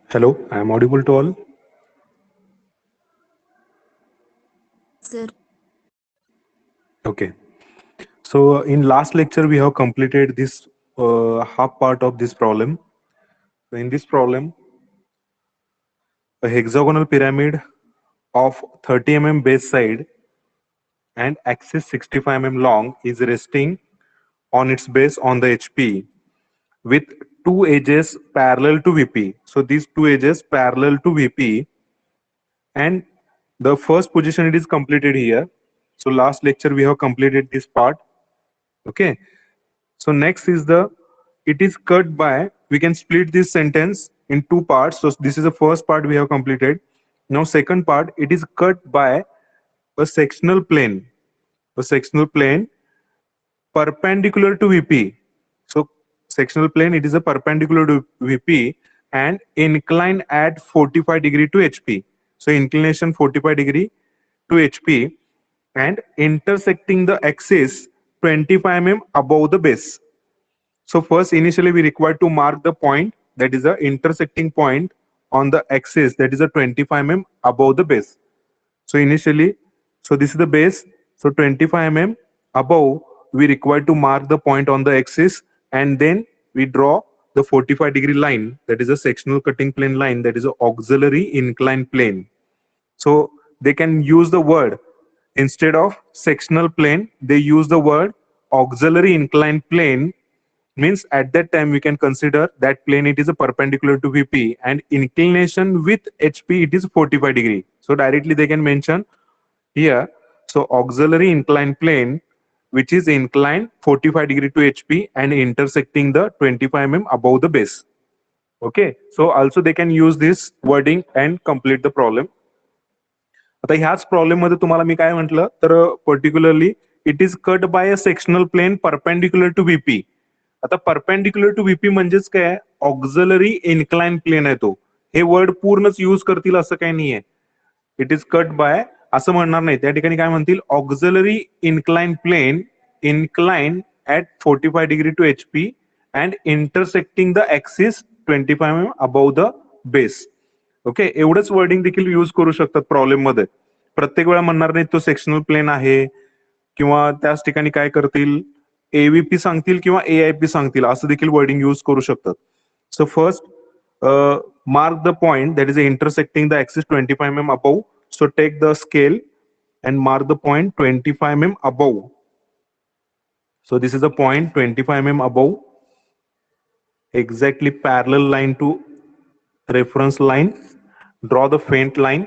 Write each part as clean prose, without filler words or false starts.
Hello, I am audible to all. Sir. Okay. So in last lecture we have completed this half part of this problem. So in this problem, a hexagonal pyramid of 30 mm base side and axis 65 mm long is resting on its base on the HP with two edges parallel to VP. So these two edges parallel to VP, and the first position it is completed here. So last lecture we have completed this part. Okay. So next is the, it is cut by, we can split this sentence in two parts. So this is the first part we have completed. Now second part, it is cut by a sectional plane. A sectional plane perpendicular to VP. So sectional plane, it is a perpendicular to VP and inclined at 45 degree to HP. So inclination 45 degree to HP and intersecting the axis 25 mm above the base. So first, initially we require to mark the point, that is the intersecting point on the axis, that is a 25 mm above the base. So initially, so this is the base. So 25 mm above, we require to mark the point on the axis, and then we draw the 45-degree line, that is a sectional cutting plane line, that is an auxiliary inclined plane. So they can use the word, instead of sectional plane, they use the word auxiliary inclined plane. Means at that time we can consider that plane it is a perpendicular to VP and inclination with HP it is 45 degree. So directly they can mention here. So auxiliary inclined plane which is inclined 45 degree to HP and intersecting the 25 mm above the base. Okay. So also they can use this wording and complete the problem. आता ह्याच problem मध्ये तुम्हाला मी काय म्हटलं तर particularly it is cut by a sectional plane perpendicular to VP. आता perpendicular to VP म्हणजेच काय, ऑक्झलरी इन्क्लाइन प्लेन आहे तो. हे वर्ड पूर्णच यूज करतील असं काही नाहीये. इट इज कट बाय असं म्हणणार नाही, त्या ठिकाणी काय म्हणतील, auxiliary incline plane incline at 45 degree to HP and intersecting the axis 25 mm above the base. Okay, एवढंच वर्डिंग देखील यूज करू शकतात प्रॉब्लेम मध्ये. प्रत्येक वेळा म्हणणार नाही तो सेक्शनल प्लेन आहे, किंवा त्याच ठिकाणी काय करतील, एव्हीपी सांगतील किंवा एआयपी सांगतील, असं देखील वर्डिंग यूज करू शकतात. So first, mark the point that is intersecting the axis 25 mm above. So take the scale and mark the point 25 mm above. So this is the point 25 mm above, exactly parallel line to reference line. Draw the faint line.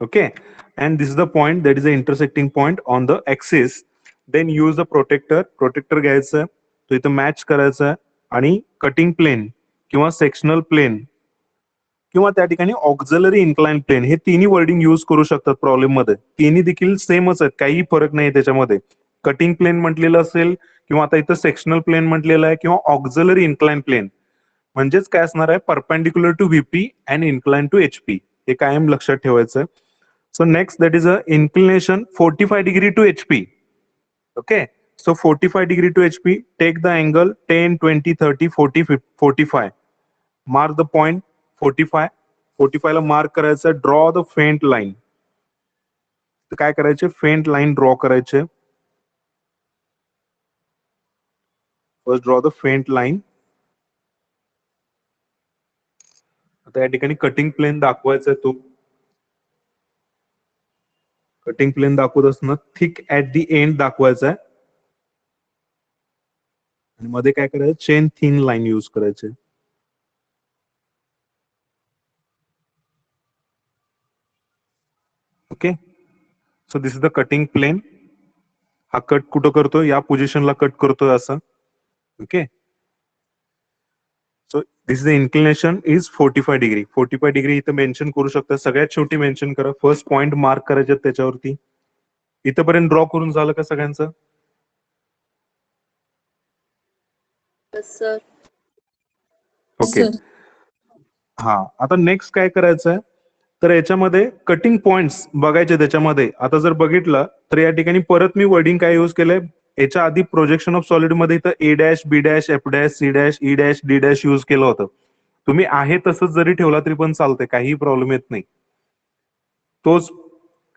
Okay, and this is the point that is the intersecting point on the axis. Then use the protector घ्यायचं, तो इथं match करायचा आणि cutting plain किंवा sectional plain किंवा त्या ठिकाणी auxiliary incline plain, हे तिन्ही वर्डिंग यूज करू शकतात प्रॉब्लेम मध्ये. तिन्ही देखील सेमच आहेत, काही फरक नाही त्याच्यामध्ये. कटिंग प्लेन म्हटलेलं असेल किंवा आता इथं सेक्शनल प्लेन म्हटलेलं आहे किंवा ऑक्झलरी इन्क्लाइन प्लेन, म्हणजेच काय असणार आहे, perpendicular to VP and incline to HP. हे कायम लक्षात ठेवायचं. So next, that is a inclination 45 degree to HP. Okay, so 45 degree to HP, take the angle 10, 20, 30, 40, 45. Mark the point 45. 45 ला मार्क करायचं, ड्रॉ द फेंट लाईन. तर काय करायचे, faint line draw करायचे. First draw the faint line. आता या ठिकाणी cutting plain दाखवायचा आहे, तो कटिंग प्लेन दाखवत असताना थिक ऍट दी एंड दाखवायचा आहे आणि मध्ये काय करायचं, चेन थिन लाईन यूज करायचे. Okay, so this is the cutting plane. हा कट कुठं करतोय, या पोझिशनला कट करतोय असं. Okay, so this is the inclination is 45 degree. 45 degree इथं मेन्शन करू शकता, सगळ्यात शेवटी मेन्शन करा. फर्स्ट पॉइंट मार्क करायचे त्याच्यावरती. इथंपर्यंत ड्रॉ करून झालं का सगळ्यांचं? सर. ओके, हा, आता नेक्स्ट काय करायचंय, तर याच्यामध्ये कटिंग पॉइंट्स बघायचे त्याच्यामध्ये. आता जर बघितलं तर या ठिकाणी परत मी वर्डिंग काय यूज केलंय, याच्या आधी प्रोजेक्शन ऑफ सॉलिड मध्ये इथं A dash, B dash, F dash, C dash, E dash, D dash use केलं होतं. तुम्ही आहे तसंच जरी ठेवला तरी पण चालतंय, काहीही प्रॉब्लेम येत नाही. तोच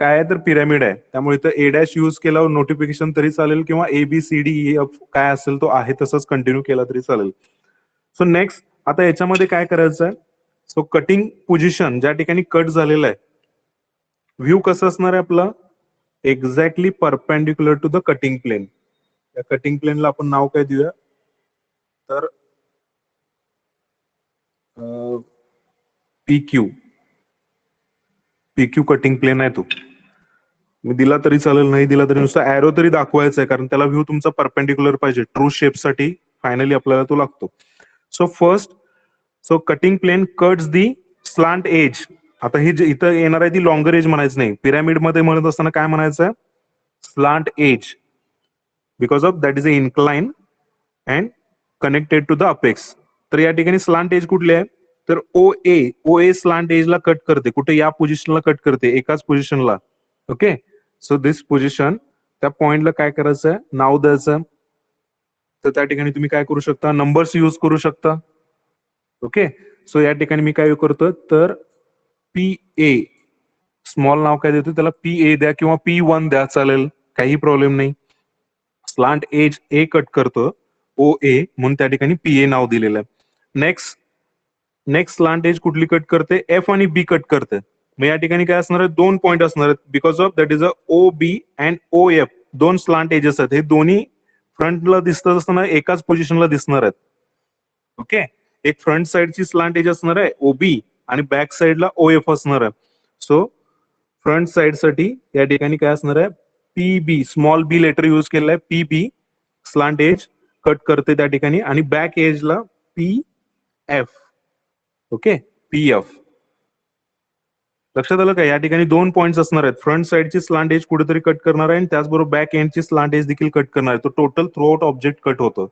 काय आहे तर पिरॅमिड आहे, त्यामुळे इथं ए डॅश यूज केल्यावर नोटिफिकेशन तरी चालेल किंवा A B C D E F काय असेल तो आहे तसंच कंटिन्यू केला तरी चालेल. सो नेक्स्ट आता याच्यामध्ये काय करायचं आहे, सो कटिंग पोझिशन ज्या ठिकाणी कट झालेलं आहे, व्ह्यू कसं असणार आहे आपला exactly perpendicular to the cutting plane. या कटिंग प्लेनला आपण नाव काय देऊया तर PQ PQ कटिंग प्लेन आहे तो. मी दिला तरी चालेल, नाही दिला तरी नुसता एरो तरी दाखवायचा आहे, कारण त्याला व्ह्यू तुमचा परपेंडिक्युलर पाहिजे. ट्रू शेपसाठी फायनली आपल्याला तो लागतो. So first so cutting plane cuts the slant edge. आता ही इथं येणार आहे ती लॉंगर एज म्हणायचं नाही, पिरॅमिड मध्ये म्हणत असताना काय म्हणायचं slant edge, because of that is a incline and connected to the apex. तर या ठिकाणी स्लांट एज कुठली आहे तर ओ ए स्लांट एजला कट करते. कुठे या पोझिशनला कट करते, एकाच पोझिशनला. ओके, सो दिस पोझिशन त्या पॉइंटला काय करायचं नाव द्यायचं. तर त्या ठिकाणी तुम्ही काय करू शकता, नंबर्स यूज करू शकता. ओके, सो या ठिकाणी मी काय करतो तर PA स्मॉल नाव काय देतो त्याला PA द्या किंवा P1 द्या चालेल, काही प्रॉब्लेम नाही. स्लांट एज ए कट करतो OA म्हणून त्या ठिकाणी PA नाव दिलेलं आहे. नेक्स्ट स्लांट एज कुठली कट करते, F आणि B कट करते. मग या ठिकाणी काय असणार आहे, दोन पॉइंट असणार आहेत, because of that is a OB and OF. दोन स्लांट एजेस आहेत, हे दोन्ही फ्रंटला दिसत असताना एकाच पोझिशनला दिसणार आहेत. ओके, एक फ्रंट साइडची स्लांट एज असणार आहे OB आणि बॅक साइडला OF असणार आहे. सो फ्रंट साइड साठी या ठिकाणी काय असणार आहे PB स्मॉल बी लेटर यूज केलेलं आहे. PB स्लांट एज कट करते त्या ठिकाणी आणि बॅक एजला PF. Okay, PF. लक्षात आलं का, या ठिकाणी दोन पॉइंट्स असणार आहेत, फ्रंट साइडची स्लांट एज कुठेतरी कट करणार आहे आणि त्याचबरोबर बॅक एंडची स्लांट एज देखील कट करणार आहे. तो total through out object cut होतं.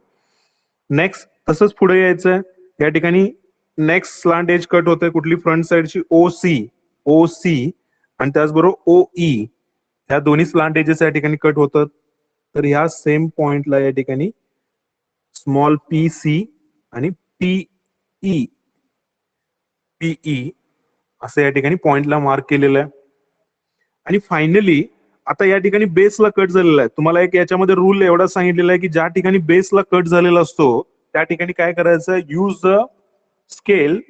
नेक्स्ट तसंच पुढे यायचंय, या ठिकाणी नेक्स्ट स्लांट एज कट होते कुठली, फ्रंट साइडची OC आणि त्याचबरोबर OE. ह्या दोन्ही स्लांट एजेस या ठिकाणी कट होतात. तर ह्या सेम पॉइंटला या ठिकाणी स्मॉल PC आणि PE असं या ठिकाणी पॉइंटला मार्क केलेलं आहे. आणि फायनली आता या ठिकाणी बेसला कट झालेला आहे. तुम्हाला एक याच्यामध्ये रूल एवढा सांगितलेला आहे की ज्या ठिकाणी बेसला कट झालेला असतो त्या ठिकाणी काय करायचं, use the scale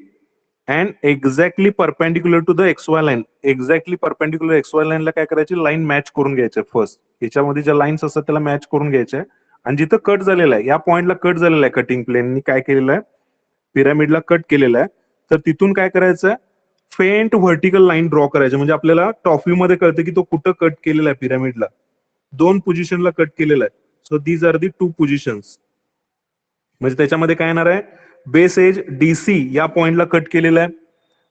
and exactly perpendicular to the XY line. Exactly perpendicular XY लाईनला काय करायची, लाईन मॅच करून घ्यायचे. फर्स्ट याच्यामध्ये ज्या लाईन्स असतात त्याला मॅच करून घ्यायच्या आणि जिथं कट झालेला आहे, या पॉइंटला कट झालेला आहे, कटिंग प्लेननी काय केलेलं आहे, पिरॅमिडला कट केलेलं आहे. तर तिथून काय करायचं, फेंट व्हर्टिकल लाईन ड्रॉ करायची. म्हणजे आपल्याला टॉप व्ह्यू मध्ये कळतं की तो कुठं कट केलेला आहे. पिरॅमिडला दोन पोझिशनला कट केलेला आहे. So these are the two positions. म्हणजे त्याच्यामध्ये काय येणार आहे, बेस एज DC या पॉइंटला कट केलेला आहे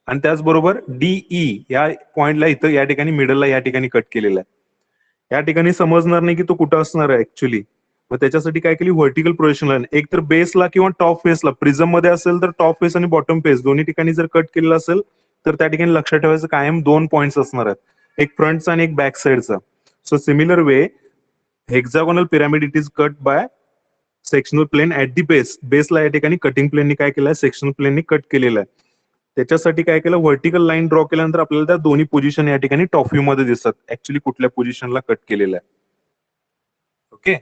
आणि त्याचबरोबर DE या पॉइंटला इथं या ठिकाणी मिडलला या ठिकाणी कट केलेला आहे. या ठिकाणी समजणार नाही की तो कुठं असणार आहे ऍक्च्युली. मग त्याच्यासाठी काय केली, व्हर्टिकल प्रोजेक्शन लाईन एक तर बेसला किंवा टॉप फेसला, प्रिझम मध्ये असेल तर टॉप फेस आणि बॉटम फेस दोन्ही ठिकाणी जर कट केलेला असेल तर त्या ठिकाणी लक्षात ठेवायचं कायम दोन पॉइंट्स असणार आहेत, एक फ्रंटचा आणि एक बॅक साइडचा. So similar way hexagonal pyramid it is cut by sectional plane at the base. बेसला या ठिकाणी कटिंग प्लेननी काय केलंय, सेक्शनल प्लेननी कट केलेलं आहे. त्याच्यासाठी काय केलं, व्हर्टिकल लाईन ड्रॉ केल्यानंतर आपल्याला त्या दोन्ही पोझिशन या ठिकाणी टॉप व्ह्यू मध्ये दिसतात, ऍक्च्युली कुठल्या पोझिशनला कट केलेलं आहे. ओके,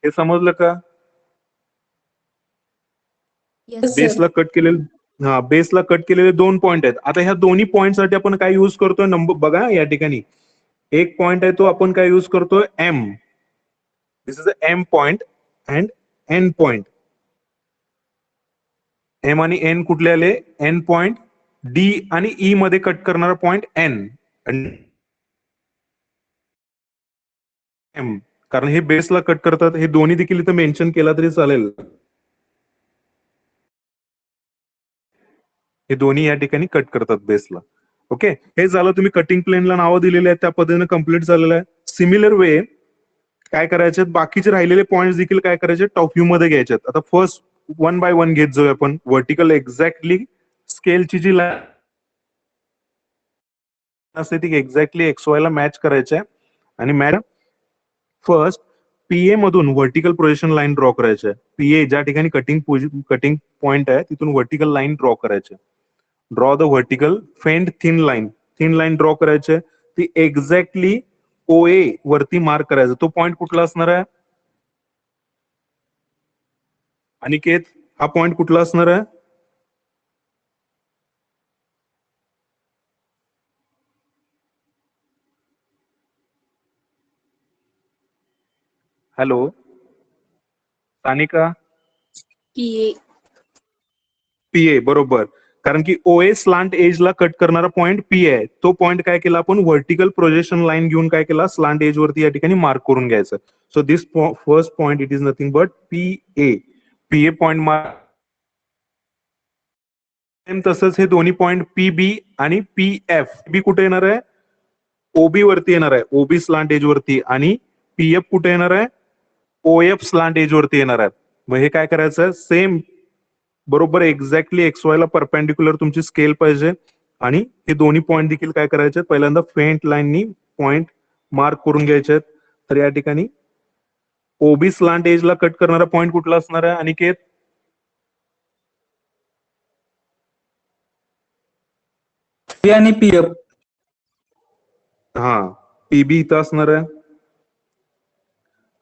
हे समजलं का. Yes, sir. बेसला कट केलेले, हा बेसला कट केलेले दोन पॉइंट आहेत. आता ह्या दोन्ही पॉइंट साठी आपण काय युज करतोय, नंबर बघा या ठिकाणी एक पॉइंट आहे तो आपण काय युज करतोय, M. This is a M point and N point. M आणि N कुठले आले, N पॉइंट. D आणि E मध्ये कट करणारा पॉइंट N. M कारण हे बेसला कट करतात. हे दोन्ही देखील इथं मेन्शन केला तरी चालेल. हे दोन्ही या ठिकाणी कट करतात बेसला. ओके, हे झालं, तुम्ही कटिंग प्लेनला नावं दिलेली आहेत त्या पद्धतीने कम्प्लीट झालेलं आहे. सिमिलर वे काय करायचे, बाकीचे राहिलेले पॉइंट देखील काय करायचे, टॉप व्ह्यू मध्ये घ्यायचे. आता फर्स्ट वन बाय वन घेत जाऊया आपण. व्हर्टिकल एक्झॅक्टली स्केलची जी लाईन असते ती एक्झॅक्टली XY ला मॅच करायची आहे आणि मॅच फर्स्ट पीए मधून व्हर्टिकल प्रोजेक्शन लाईन ड्रॉ करायची आहे. पीए ज्या ठिकाणी कटिंग पॉइंट आहे तिथून व्हर्टिकल लाईन ड्रॉ करायची. Draw the vertical faint thin line draw करायची. ती एक्झॅक्टली ओए वरती मार्क करायचं. तो पॉइंट कुठला असणार आहे अनिकेत? हा पॉइंट कुठला असणार आहे? हॅलो सानिका. PA. पीए बरोबर. कारण की ओए स्लांट एजला कट करणारा पॉइंट पी आहे. तो पॉइंट काय केला आपण व्हर्टिकल प्रोजेक्शन लाईन घेऊन काय केला स्लांट एज वरती या ठिकाणी मार्क करून घ्यायचं. So this first point it is nothing but PA. PA point mark. तसंच हे दोन्ही पॉइंट पीबी आणि पीएफ. बी कुठे येणार आहे? ओबी वरती येणार आहे. ओबी स्लांट एज वरती. आणि पीएफ कुठे येणार आहे? ओएफ स्लांट एज वरती येणार आहे. मग हे काय करायचं सेम बरोबर एक्झॅक्टली एक्स वाय ला परपेंडिक्युलर तुमची स्केल पाहिजे. आणि हे दोन्ही पॉइंट देखील काय करायचे पहिल्यांदा फेंट लाईननी पॉइंट मार्क करून घ्यायचे. तर या ठिकाणी ओबी स्लांट एजला कट करणारा पॉइंट कुठला असणार आहे अनिकेत? पी आणि पीएफ. हा पीबी इथं असणार आहे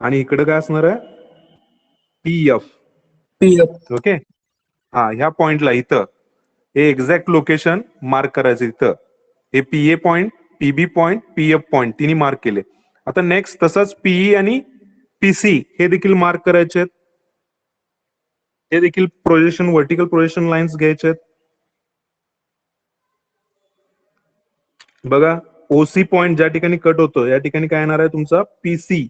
आणि इकडे काय असणार आहे पीएफ. पीएफ. ओके. हा ह्या पॉइंटला इथं हे एक्झॅक्ट लोकेशन मार्क करायचं. इथं हे PA point, PB point, PF point तिन्ही मार्क केले. आता नेक्स्ट तसंच पीई आणि पीसी हे देखील मार्क करायचे आहेत. हे देखील प्रोजेक्शन व्हर्टिकल प्रोजेक्शन लाईन्स घ्यायचे आहेत. बघा ओसी पॉइंट ज्या ठिकाणी कट होतो या ठिकाणी काय येणार आहे तुमचा पीसी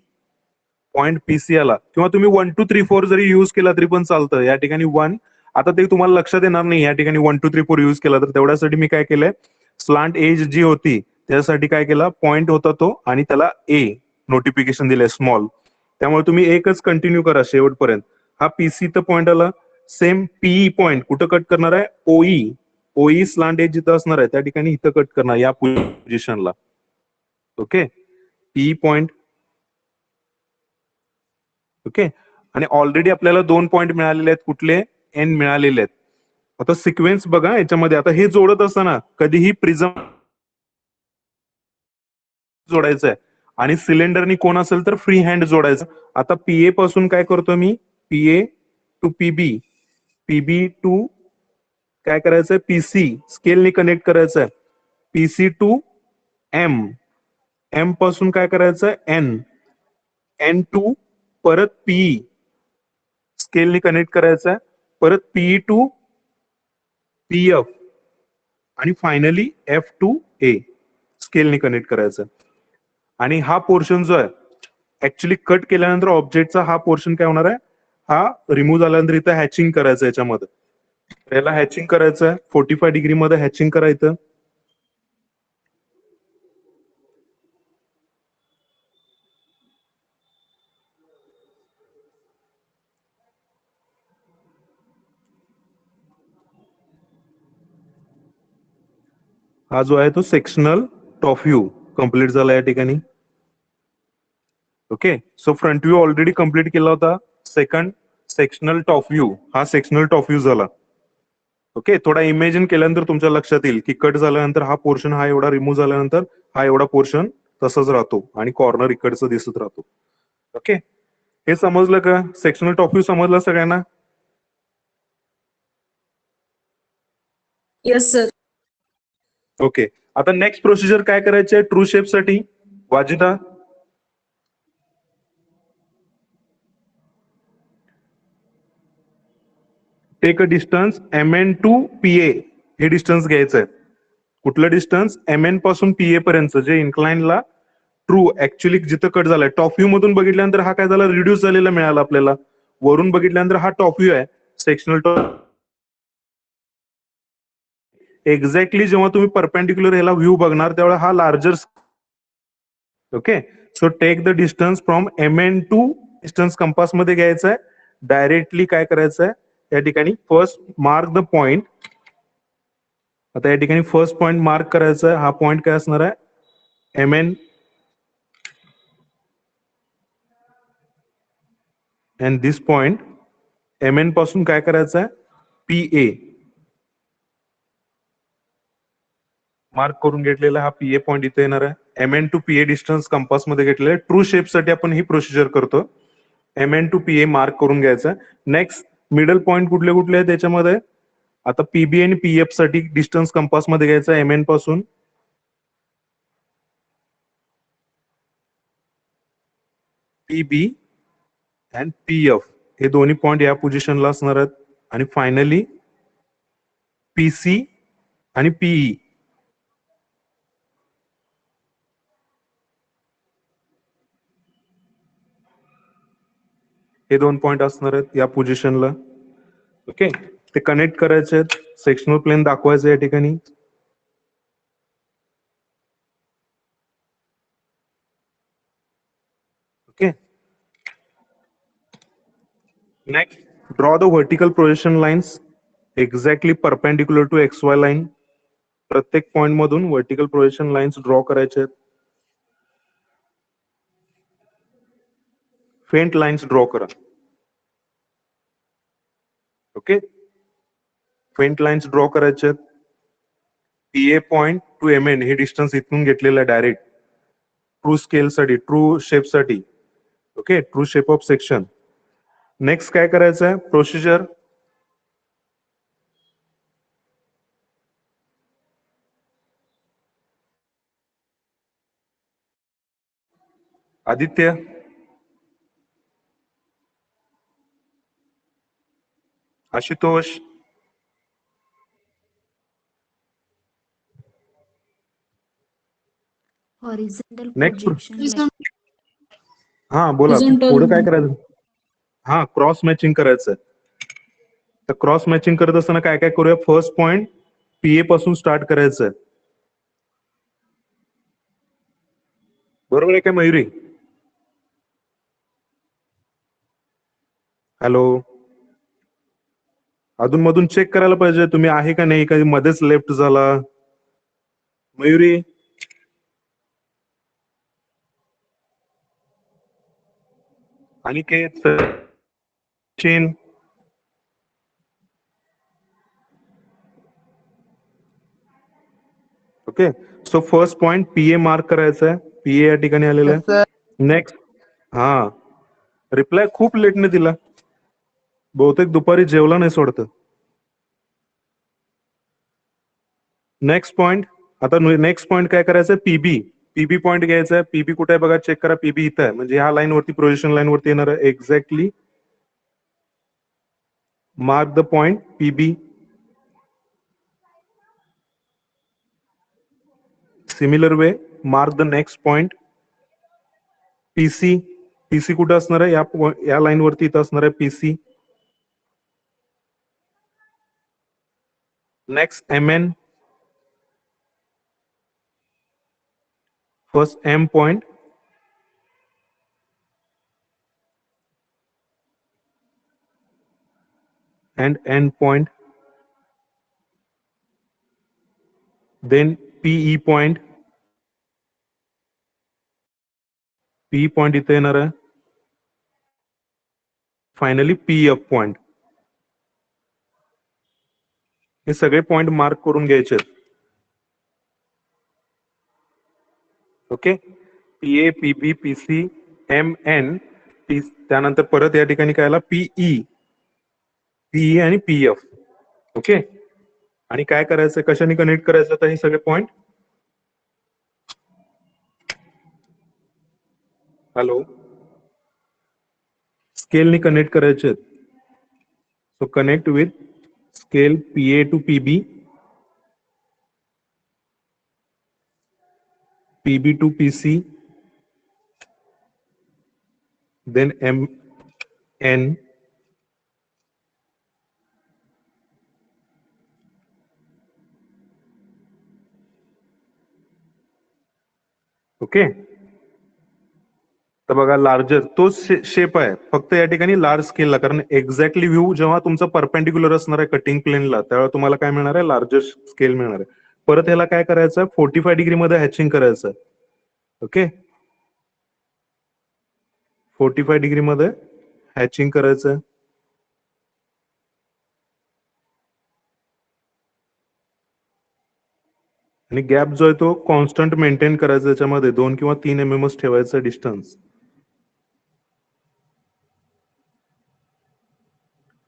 पॉइंट. पीसी आला किंवा तुम्ही 1 2 3 4 जरी युज केला तरी पण चालतं. या ठिकाणी 1 आता ते तुम्हाला लक्षात येणार नाही या ठिकाणी 1 2 3 4 युज केला तर तेवढ्यासाठी मी काय केलंय स्लांट एज जी होती त्यासाठी काय केला पॉइंट होता तो आणि त्याला ए नोटिफिकेशन दिलंय स्मॉल. त्यामुळे तुम्ही एकच कंटिन्यू करा शेवटपर्यंत. हा पीसी तर पॉइंट आला. सेम पीई पॉइंट कुठं कट करणार आहे ओई. ओई स्लांट एज जिथं असणार आहे त्या ठिकाणी इथं कट करणार या पोझिशनला. ओके. PE point. ओके. आणि ऑलरेडी आपल्याला 2 पॉइंट मिळालेले आहेत. कुठले? एन मिळालेले आहेत. आता सिक्वेन्स बघा याच्यामध्ये. आता हे जोडत असताना कधीही प्रिझम जोडायचं आहे आणि सिलेंडरनी कोण असेल तर फ्री हँड जोडायचं. आता पीए पासून काय करतो मी PA to PB, PB to काय करायचंय पीसी स्केलनी कनेक्ट करायचंय. पीसी टू एम, एम पासून काय करायचंय एन, एन टू परत पीई स्केलनी कनेक्ट करायचंय. परत पीई टू पीएफ आणि फायनली एफ टू ए स्केलनी कनेक्ट करायचं. आणि हा पोर्शन जो आहे ऍक्च्युली कट केल्यानंतर ऑब्जेक्टचा हा पोर्शन काय होणार आहे हा रिमूव्ह झाल्यानंतर इथं हॅचिंग करायचं याच्यामध्ये. याला हॅचिंग करायचं आहे 45 डिग्री मध्ये हॅचिंग करायचं. हा जो आहे तो सेक्शनल टॉप व्ह्यू कम्प्लीट झाला या ठिकाणी. Okay. So front view already complete केला होता. सेकंड सेक्शनल टॉप व्ह्यू हा सेक्शनल टॉप व्ह्यू झाला. ओके. थोडा इमेजिन केल्यानंतर तुमच्या लक्षात येईल की कट झाल्यानंतर हा पोर्शन हा एवढा रिमूव्ह झाल्यानंतर हा एवढा पोर्शन तसंच राहतो आणि कॉर्नर इकडचं दिसत राहतो. ओके. हे समजलं का? सेक्शनल टॉप व्ह्यू समजला सगळ्यांना? Yes, sir. ओके. आता नेक्स्ट प्रोसिजर काय करायची आहे ट्रू शेप साठी वाजिता? Take a distance M N to PA. हे डिस्टन्स घ्यायचं आहे. कुठलं डिस्टन्स? एम एन पासून पीए पर्यंत जे इन्क्लाइनला ट्रू ऍक्च्युली जिथं कट झालाय. टॉप व्ह्यू मधून बघितल्यानंतर हा काय झाला रिड्यूस झालेला मिळाला आपल्याला. वरून बघितल्यानंतर हा टॉप व्ह्यू आहे सेक्शनल टॉप. एक्झॅक्टली जेव्हा तुम्ही परपेंडिक्युलर याला व्ह्यू बघणार त्यावेळेला हा larger. Okay. So take the distance from M N to distance compass मध्ये घ्यायचं आहे. डायरेक्टली काय करायचं आहे या ठिकाणी फर्स्ट मार्क द पॉइंट. आता या ठिकाणी फर्स्ट पॉइंट मार्क करायचा आहे. हा पॉइंट काय असणार आहे M N. And this point MN पासून काय करायचं आहे, PA मार्क करून घेतलेला हा PA पॉइंट इथे येणार आहे. MN to PA distance compass मध्ये घेतलेलं ट्रू शेप साठी आपण ही प्रोसिजर करतो. MN टू PA मार्क करून घ्यायचा. नेक्स्ट मिडल पॉइंट कुठले कुठले आहेत त्याच्यामध्ये, आता PB आणि PF साठी डिस्टन्स कंपास मध्ये घ्यायचा MN पासून. PB अँड PF हे दोन्ही पॉइंट या पोझिशनला असणार आहेत. आणि फायनली PC आणि PE हे दोन पॉइंट असणार आहेत या पोझिशनला. ओके, ते कनेक्ट करायचे आहेत, सेक्शनल प्लेन दाखवायचं या ठिकाणी. Okay, next draw the vertical projection lines exactly perpendicular to XY line. प्रत्येक पॉइंट मधून व्हर्टिकल प्रोजेक्शन लाईन्स ड्रॉ करायचे आहेत. फेंट लाईन्स ड्रॉ करा. ओके, फेंट लाईन्स ड्रॉ करायचे आहेत. PA पॉइंट टू MN हे डिस्टन्स इथून घेतलेलं आहे डायरेक्ट ट्रू स्केल साठी, ट्रू शेप साठी. Okay, true shape of section. Next काय करायचं आहे procedure, Aditya Ashutosh horizontal next. projection line. हा बोला, Horizontal. पुढे काय करायचं. हा, क्रॉस मॅचिंग करायचं. तर क्रॉस मॅचिंग करत असताना काय काय करूया, फर्स्ट पॉइंट PA पासून स्टार्ट करायचं आहे. बरोबर आहे काय मयुरी? हॅलो, अधून मधून चेक करायला पाहिजे तुम्ही आहे का नाही, कधी मध्येच लेफ्ट झाला. Mayuri, Aniket, Sachin, okay. So first point PA mark करायचा आहे. PA या ठिकाणी आलेला आहे. नेक्स्ट, हा रिप्लाय खूप लेटने दिला, बहुतेक दुपारी जेवला नाही सोडतं. नेक्स्ट पॉइंट, आता नेक्स्ट पॉइंट काय करायचं, PB पॉइंट घ्यायचा आहे. PB कुठे आहे बघा, चेक करा. PB इथं आहे, म्हणजे ह्या लाईन वरती, प्रोजेक्शन लाईन वरती येणार आहे. Exactly mark the point PB. Similar way mark the next point PC कुठे असणार आहे, या लाईन वरती इथं असणार आहे PC. Next MN, first M point, and end point, then PE point. PE point इथे येणार आहे. Finally PF point. हे सगळे पॉइंट मार्क करून घ्यायचे. Okay, PA, PB, PC, MN, त्यानंतर परत या ठिकाणी काय आला, PE आणि PF. ओके, आणि काय करायचं, कशाने कनेक्ट करायचं तर हे सगळे पॉइंट. हॅलो, स्केलनी कनेक्ट करायचे. So connect with scale PA to PB, PB to PC, then MN, okay. तर बघा, लार्जर तोच शेप आहे, फक्त या ठिकाणी लार्ज स्केलला, कारण एक्झॅक्टली व्ह्यू जेव्हा तुमचा परपेंडिक्युलर असणार आहे कटिंग प्लेनला, त्यावेळेला तुम्हाला काय मिळणार आहे, लार्जर स्केल मिळणार आहे. परत ह्याला काय करायचं, 45 डिग्री मध्ये हॅचिंग करायचं. ओके, 45 डिग्री मध्ये हॅचिंग करायचं. आणि गॅप जो आहे तो कॉन्स्टंट मेंटेन करायचा, त्याच्यामध्ये 2 किंवा 3 mm ठेवायचं distance.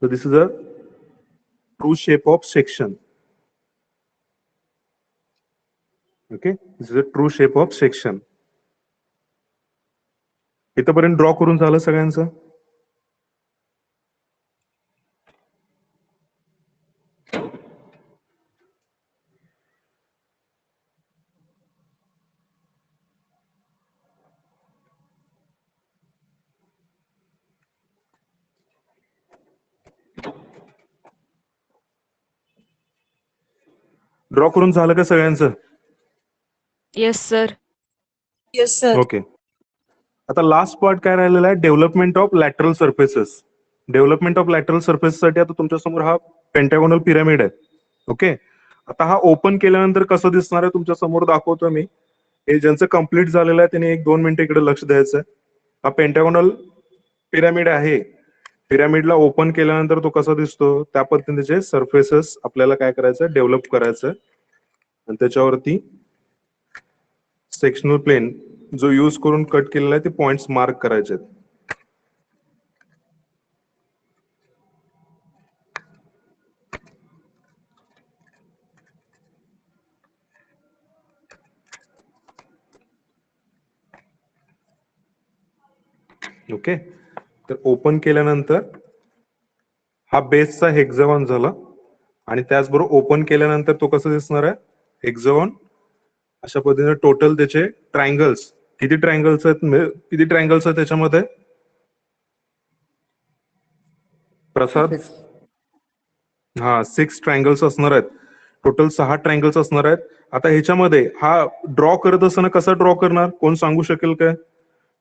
So this is a true shape of section. Okay, this is a true shape of section. इथपर्यंत ड्रॉ करून झालं सगळ्यांचं? ड्रॉ करून झालं का सगळ्यांचं? Yes, sir. Yes, sir. Okay. आता लास्ट पार्ट काय राहिलेला आहे? Development of lateral surfaces. Development of lateral surface साठी आता तुमच्या समोर हा पेंटागोनल पिरामिड आहे. ओके. आता हा ओपन केल्यानंतर कसं दिसणार आहे तुमच्या समोर दाखवतो मी. हे ज्यांचं कम्प्लीट झालेलं आहे त्यांनी 1-2 मिनिटं इकडे लक्ष द्यायचं. हा पेंटागोनल पिरामिड आहे. पिरामिडला ओपन केल्यानंतर तो कसा दिसतो, त्या पद्धतीचे सर्फेसेस आपल्याला काय करायचं, डेव्हलप करायचं. आणि त्याच्यावरती सेक्शनल प्लेन जो यूज करून कट केलेला आहे ते पॉइंट्स मार्क करायचे आहेत. ओके. तर ओपन केल्यानंतर हा बेसचा हेक्झागॉन झाला आणि त्याचबरोबर ओपन केल्यानंतर तो कसा दिसणार आहे, हेक्झागॉन. अशा पद्धतीने टोटल त्याचे ट्रायंगल्स, किती ट्रायंगल्स आहेत त्याच्यामध्ये प्रसाद? हा 6 ट्रायंगल्स असणार आहेत. टोटल 6 ट्रायंगल्स असणार आहेत. आता ह्याच्यामध्ये हा ड्रॉ करत असताना कसा ड्रॉ करणार, कोण सांगू शकेल काय?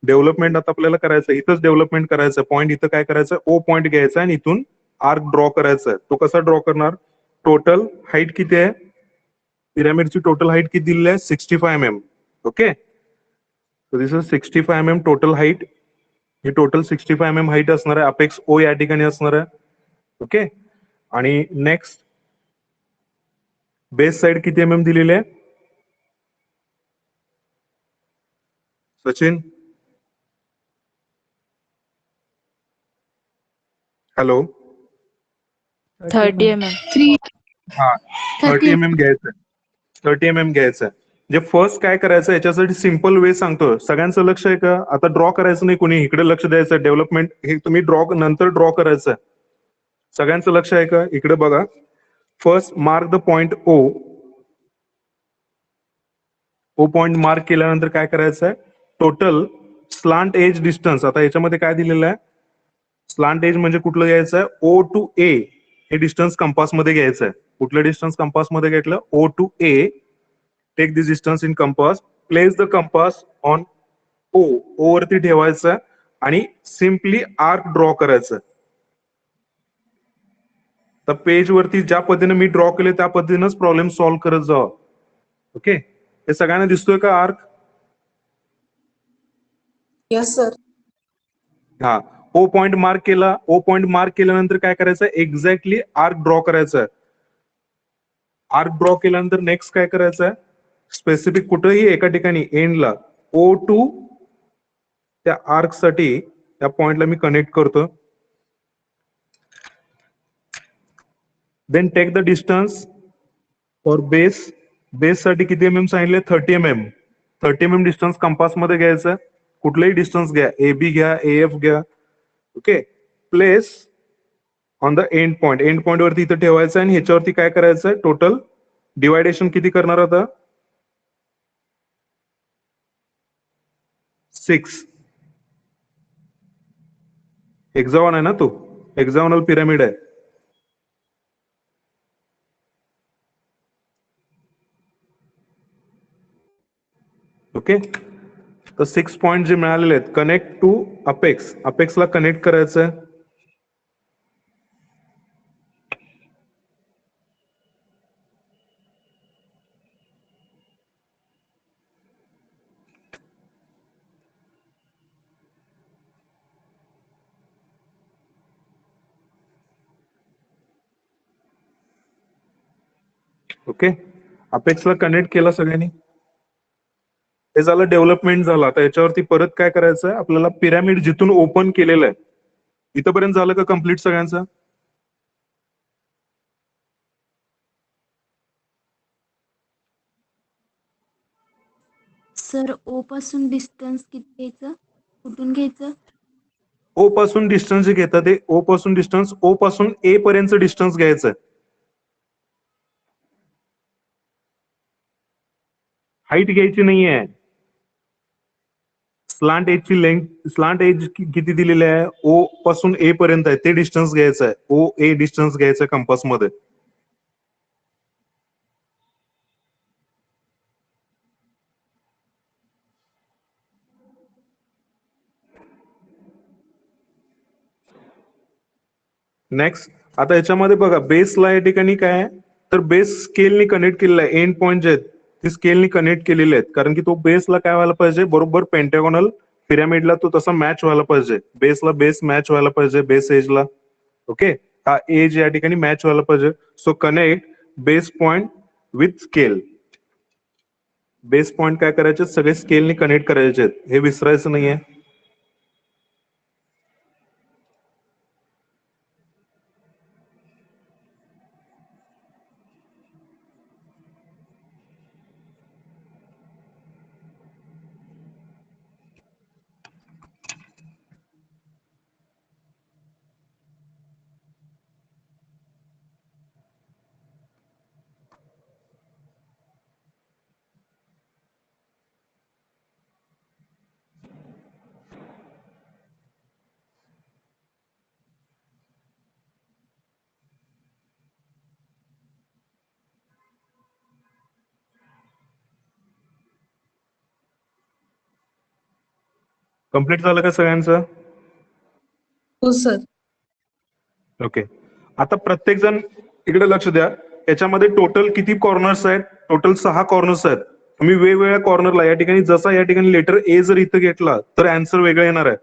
डेव्हलपमेंट आता आपल्याला करायचं, इथंच डेव्हलपमेंट करायचं. पॉईंट इथं काय करायचं, ओ पॉईंट घ्यायचा आणि इथून आर्क ड्रॉ करायचा आहे. तो कसा ड्रॉ करणार? टोटल हाईट किती आहे पिरामिडची? टोटल हाईट किती दिलेली आहे? 65 mm. Okay. So this is 65 mm total height. He total 65 mm height असणार आहे. अपेक्स ओ या ठिकाणी असणार आहे. ओके. आणि नेक्स्ट बेस साइड किती mm दिलेली आहे सचिन? हॅलो. 30 mm. हा 30 mm घ्यायचं. 30 mm घ्यायचं. जे फर्स्ट काय करायचं, याच्यासाठी सिंपल वे सांगतो. सगळ्यांचं लक्ष आहे का? आता ड्रॉ करायचं नाही, कोणी इकडे लक्ष द्यायचं. डेव्हलपमेंट हे तुम्ही नंतर ड्रॉ करायचं. सगळ्यांचं लक्ष आहे का? इकडे बघा. First mark the point O. O point mark केल्यानंतर काय करायचं आहे, टोटल स्लांट एज डिस्टन्स. आता याच्यामध्ये काय दिलेलं आहे, स्लांट एज म्हणजे कुठलं घ्यायचं आहे, ओ टू ए हे डिस्टन्स कंपास मध्ये घ्यायचं आहे. कुठलं डिस्टन्स कंपास मध्ये घेतलं, O to A. Take this distance in compass, place the compass on O. O वरती ठेवायचं आणि सिम्पली आर्क ड्रॉ करायचं. तर पेज वरती ज्या पद्धतीने मी ड्रॉ केले त्या पद्धतीनेच प्रॉब्लेम सॉल्व्ह करत जावं. ओके. हे सगळ्यांना दिसतोय का आर्क? Yes, sir. हा. ओ पॉइंट मार्क केला. ओ पॉइंट मार्क केल्यानंतर काय करायचं, एक्झॅक्टली आर्क ड्रॉ करायचं. आर्क ड्रॉ केल्यानंतर नेक्स्ट काय करायचं आहे, स्पेसिफिक कुठेही एका ठिकाणी एंडला ओ टू त्या आर्क साठी त्या पॉइंटला मी कनेक्ट करतो. Then take the distance for base. Base साठी किती mm सांगितले, 30 mm. 30 mm डिस्टन्स कंपास मध्ये घ्यायचं. कुठलंही डिस्टन्स घ्या, ए बी घ्या, एफ घ्या. Okay. Place on the end point. End point वरती इथं ठेवायचं आणि ह्याच्यावरती काय करायचं, टोटल डिवायडेशन किती करणार आता, 6. हेक्सागॉन आहे ना तो, हेक्सागोनल पिरामिड आहे. ओके. तर 6 पॉइंट जे मिळालेले आहेत, कनेक्ट टू अपेक्स. अपेक्सला कनेक्ट करायचं. ओके, अपेक्सला कनेक्ट केला सगळ्यांनी. हे झालं डेव्हलपमेंट झालं. आता याच्यावरती परत काय करायचं आहे आपल्याला, पिरामिड जिथून ओपन केलेलं आहे इथपर्यंत झालं का कम्प्लीट सगळ्यांचं? सर ओ पासून डिस्टन्स किती घ्यायचं, कुठून घ्यायचं? ओ पासून डिस्टन्स जे घेतात ते ओ पासून डिस्टन्स, ओ पासून ए पर्यंत डिस्टन्स घ्यायचं आहे. हाईट घ्यायची नाहीये. स्लांट एजची लेंथ, स्लांट एज किती दिलेली आहे, ओ पासून ए पर्यंत आहे ते डिस्टन्स घ्यायचं आहे. ओ ए डिस्टन्स घ्यायचं आहे कंपास मध्ये. नेक्स्ट, आता याच्यामध्ये बघा बेसला या ठिकाणी काय आहे, तर बेस स्केलनी कनेक्ट केलेला आहे. एंड पॉइंट जे आहेत ते स्केलनी कनेक्ट केलेले आहेत, कारण की तो बेसला काय व्हायला पाहिजे, बरोबर पेंटागोनल पिरामिडला तो तसा मॅच व्हायला पाहिजे. बेसला बेस मॅच व्हायला पाहिजे बेस एजला. ओके, हा एज या ठिकाणी मॅच व्हायला पाहिजे. So connect base point with scale. Base point काय करायचे, सगळे स्केलनी कनेक्ट करायचे आहेत, हे विसरायचं नाहीये. कम्प्लीट झालं का सगळ्यांचं? हो सर. ओके, आता प्रत्येक जण इकडे लक्ष द्या. याच्यामध्ये टोटल किती कॉर्नर्स आहेत? टोटल 6 कॉर्नर्स आहेत. तुम्ही वेगवेगळ्या कॉर्नरला या ठिकाणी, जसा या ठिकाणी लेटर ए जर इथं घेतला तर आन्सर वेगळा येणार आहे.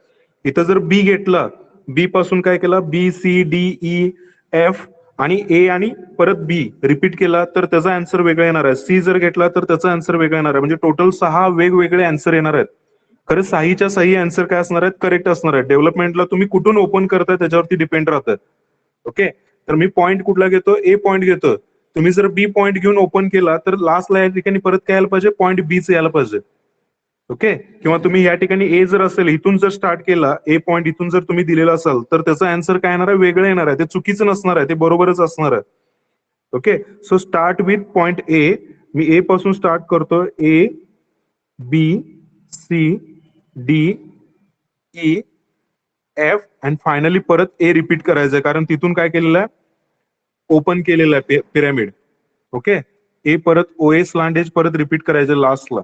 इथं जर बी घेतला, बी पासून काय केला, B C D E F आणि ए आणि परत बी रिपीट केला तर त्याचा आन्सर वेगळा येणार आहे. सी जर घेतला तर त्याचा आन्सर वेगळा येणार आहे. म्हणजे टोटल 6 वेगवेगळे आन्सर येणार आहेत. खरं साहीच्या साही आन्सर काय असणार आहेत, करेक्ट असणार आहे. डेव्हलपमेंटला तुम्ही कुठून ओपन करताय त्याच्यावरती डिपेंड राहतं. ओके, तर मी पॉईंट कुठला घेतो, ए पॉईंट घेतो. तुम्ही जर बी पॉईंट घेऊन ओपन केला तर लास्टला या ठिकाणी परत काय यायला पाहिजे, पॉईंट बीच यायला पाहिजे. ओके, किंवा तुम्ही या ठिकाणी ए जर असेल इथून जर स्टार्ट केला, ए पॉईंट इथून जर तुम्ही दिलेला असाल तर त्याचा आन्सर काय येणार आहे, वेगळं येणार आहे. ते चुकीचं नसणार आहे, ते बरोबरच असणार आहे. Okay, so start with point A. मी ए पासून स्टार्ट करतो. A B C D E F and finally परत ए रिपीट करायचंय, कारण तिथून काय केलेलं आहे, ओपन केलेलं आहे पिरामिड. ओके, ए परत ओ ए स्लांट एज परत रिपीट करायचं लास्टला.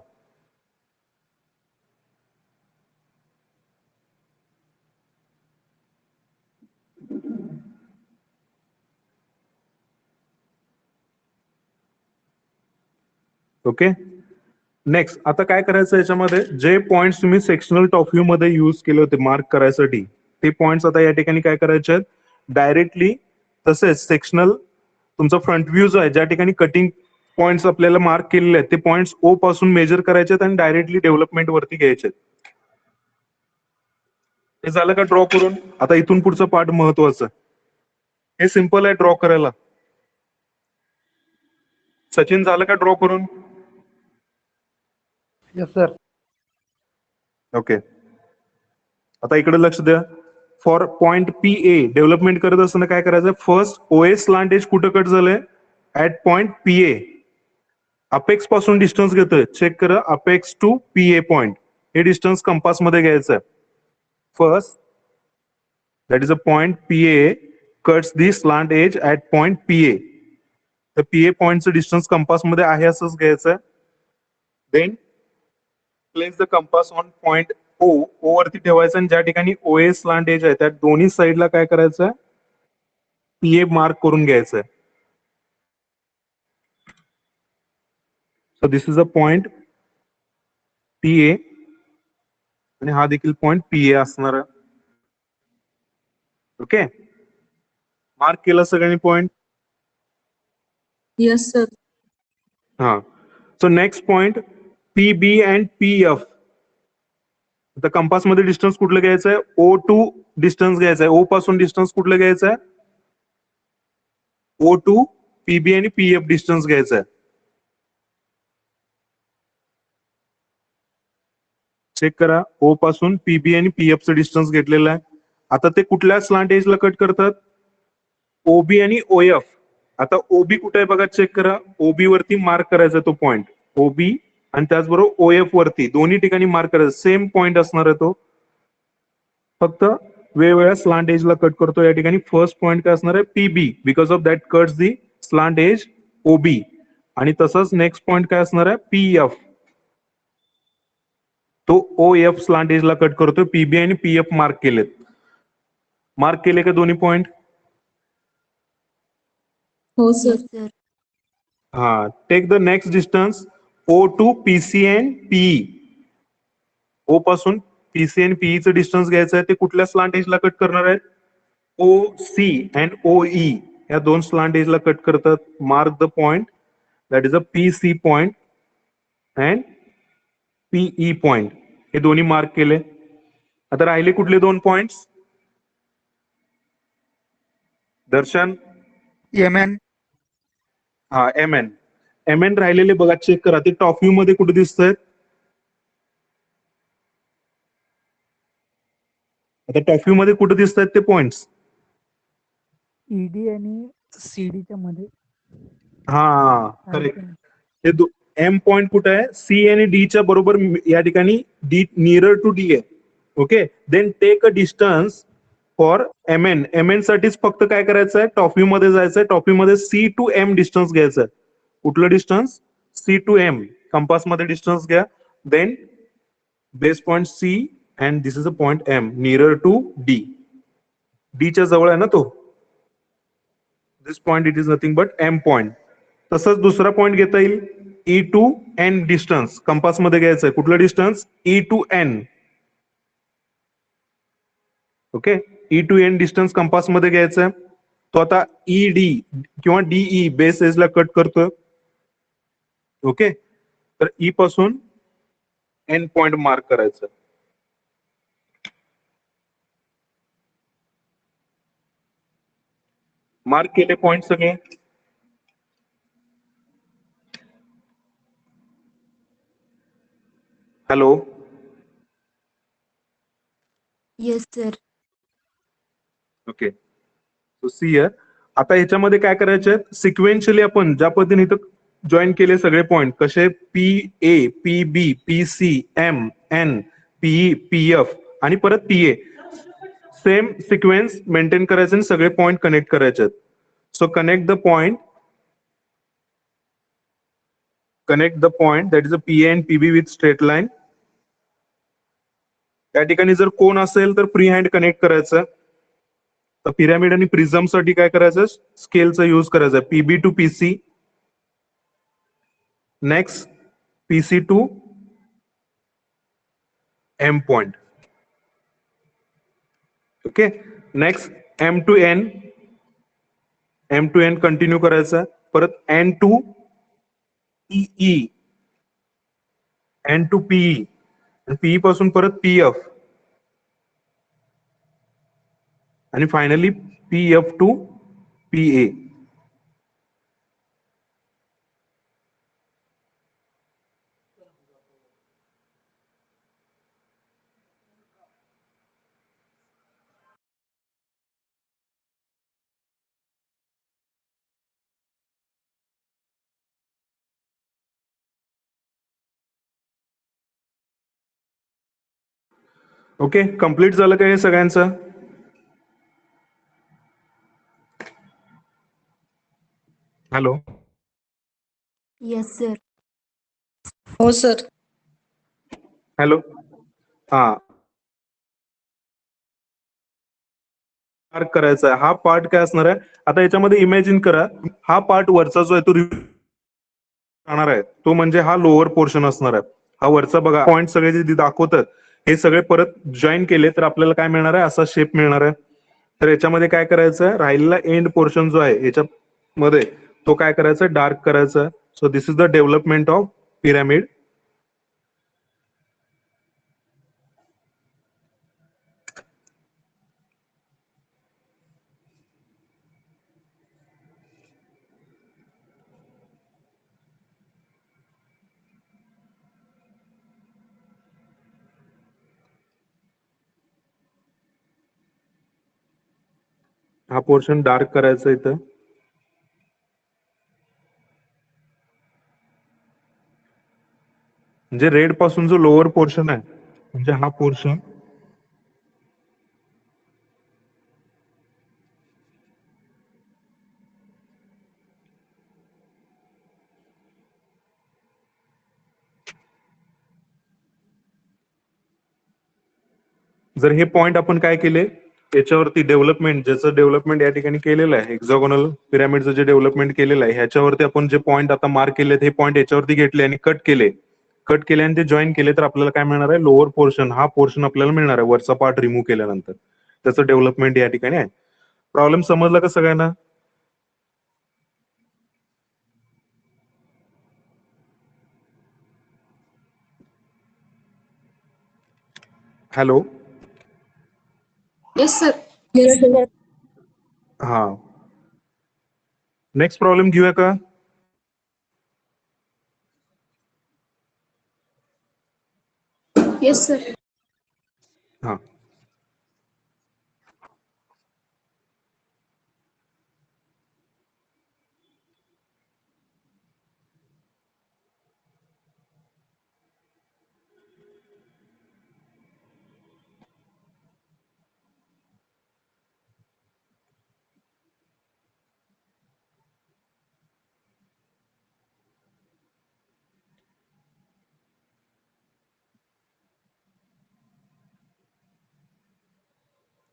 ओके, नेक्स्ट आता काय करायचं, याच्यामध्ये जे पॉइंट्स तुम्ही सेक्शनल टॉप व्ह्यू मध्ये युज केले होते मार्क करायसाठी, ते पॉइंट्स आता या ठिकाणी काय करायचे आहेत, डायरेक्टली तसेच सेक्शनल तुमचा फ्रंट व्ह्यू जो आहे, ज्या ठिकाणी कटिंग पॉइंट्स आपल्याला मार्क केलेले आहेत, ते पॉइंट्स ओ पासून मेजर करायचे आहेत आणि डायरेक्टली डेव्हलपमेंट वरती घ्यायचे. हे झालं का ड्रॉ करून? आता इथून पुढचं पार्ट महत्वाचं. हे सिंपल आहे ड्रॉ करायला. सचिन, झालं का ड्रॉ करून? Yes sir. ओके, आता इकडे लक्ष द्या. For point P A development करत असताना काय करायचं, फर्स्ट ओएस स्लांट एज कुठं कट झालंय, at point P A. Apex पासून डिस्टन्स घेतोय, चेक करा, apex to P A point हे डिस्टन्स कंपास मध्ये घ्यायचं आहे. First that is a point PA cuts the slant edge at point PA. तर PA पॉइंटचं डिस्टन्स कंपास मध्ये आहे असंच घ्यायचं. Then place the compass on point O. O वरती ठेवायचं आणि ज्या ठिकाणी OA स्लांट एज आहे त्या दोन्ही साईडला काय करायचं, PA मार्क करून घ्यायचंय. So this is a point PA आणि हा देखील पॉइंट PA असणार आहे. ओके, मार्क केला सगळ्यांनी पॉइंट? Yes sir. हा. So next point P B and P F. आता कंपास मध्ये डिस्टन्स कुठलं घ्यायचं आहे? ओ टू डिस्टन्स घ्यायचं आहे. ओ पासून डिस्टन्स कुठलं घ्यायचं आहे? ओ टू पीबी आणि पी एफ डिस्टन्स घ्यायचं आहे. चेक करा, ओ पासून पीबी आणि पीएफ चं डिस्टन्स घेतलेलं आहे. आता ते कुठल्या स्लांट एजला कट करतात? ओबी आणि ओएफ. आता ओबी कुठे आहे बघा, चेक करा. ओबी वरती मार्क करायचा तो पॉइंट, ओबी, आणि त्याचबरोबर ओएफ वरती दोन्ही ठिकाणी मार्क करायचा. सेम पॉइंट असणार आहे तो, फक्त वेगवेगळ्या स्लांट एजला कट करतो. या ठिकाणी फर्स्ट पॉइंट काय असणार आहे? PB, because of that cuts the slant edge OB. आणि तसंच नेक्स्ट पॉइंट काय असणार आहे? पीएफ, तो ओ एफ स्लांट एजला कट करतोय. पीबी आणि पीएफ मार्क केलेत. मार्क केले का दोन्ही पॉइंट? हो सर. Yes sir. हा. Take the next distance O to PC and PE. O पासून पीसी आणि पीई चं डिस्टन्स घ्यायचं आहे. ते कुठल्या स्लांट एजला कट करणार आहेत? O C and O E या दोन स्लांट एजला कट करतात. Mark the point, that is a PC point and PE point. हे दोन्ही मार्क केले. आता राहिले कुठले दोन पॉइंट्स? दर्शन? MN. हा, एम एन. एम एन राहिलेले बघा, चेक करा. ते टॉप व्ह्यू मध्ये कुठे दिसत आहेत? आता टॉप व्ह्यू मध्ये कुठे दिसत आहेत ते पॉइंट्स? ED आणि CDच्या मध्ये. हा, करेक्ट. हे एम पॉइंट कुठे आहे? सी आणि डी च्या बरोबर या ठिकाणी डी नियर टू डी आहे. Okay, then take a distance for M N. M N साठीच फक्त काय करायचं आहे? टॉप व्ह्यू मध्ये जायचं आहे. टॉप व्ह्यू मध्ये सी टू एम डिस्टन्स घ्यायचं आहे. कुठलं डिस्टन्स? C to M. कंपास मध्ये डिस्टन्स घ्या. Then base point C and this is a point M near to D. D च्या जवळ आहे ना तो. This point it is nothing but M point. तसंच दुसरा पॉइंट घेता येईल, E to N distance compass मध्ये घ्यायचं आहे. कुठलं डिस्टन्स? E to N. Okay, E to N distance compass मध्ये घ्यायचं आहे. तो आता ई डी किंवा डीई बेस एजला कट करतोय. ओके, तर ई पासून एन पॉइंट मार्क करायचं. मार्क केले पॉइंट सगळे? Hello? Yes sir. Okay, so see here. आता ह्याच्यामध्ये काय करायचे आहेत? सिक्वेन्शियली आपण ज्या पद्धतीने इथं जॉईन केले सगळे पॉइंट, कसे? P A, P B, P C, M, N, P E, P F आणि परत P A. Same sequence maintain करायचे आणि सगळे पॉइंट कनेक्ट करायचे आहेत. So connect the point, connect the point that is a P A and P B with straight line. त्या ठिकाणी जर कोण असेल तर फ्री हँड कनेक्ट करायचं. तर पिरॅमिड आणि प्रिझम साठी काय करायचं? स्केलचा यूज करायचा. P B to P C, next P C to M point. Okay, next M to N, M to N continue करायचं. परत N to P E, N to P E, P E पासून परत पीएफ आणि finally P F to P A. Okay, complete झालं का हे सगळ्यांचं? Hello? Yes sir. हो सर. हॅलो? हा, मार्क करायचा आहे. हा पार्ट काय असणार आहे? आता याच्यामध्ये इमॅजिन करा, हा पार्ट वरचा जो आहे तो राहणार आहे, तो म्हणजे हा लोअर पोर्शन असणार आहे. हा वरचा बघा पॉइंट सगळे जे दाखवतात हे सगळे परत जॉईन केले तर आपल्याला काय मिळणार आहे? असा शेप मिळणार आहे. तर याच्यामध्ये काय करायचं? राहिलेला एंड पोर्शन जो आहे याच्यामध्ये तो काय करायचा? डार्क करायचा. So this is the development of pyramid. हा पोर्शन डार्क करायचा इथं. म्हणजे रेड पासून जो लोअर पोर्शन आहे म्हणजे हा पोर्शन जर हे पॉइंट आपण काय केले याच्यावरती डेव्हलपमेंट ज्याचं डेव्हलपमेंट या ठिकाणी केलेलं आहे हेक्झागोनल पिरामिडचं जे डेव्हलपमेंट केलेलं आहे ह्याच्यावरती आपण जे पॉइंट आता मार्क केले हे पॉइंट याच्यावरती घेतले आणि कट केले आणि ते जॉईन केले तर आपल्याला काय मिळणार आहे लोअर पोर्शन हा पोर्शन आपल्याला मिळणार आहे वरचा पार्ट रिमूव्ह केल्यानंतर त्याचं डेव्हलपमेंट या ठिकाणी आहे. प्रॉब्लेम समजला का सगळ्यांना? Hello. Yes, sir. Yes, sir. हा नेक्स्ट प्रॉब्लेम घेऊया का? Yes, sir. हा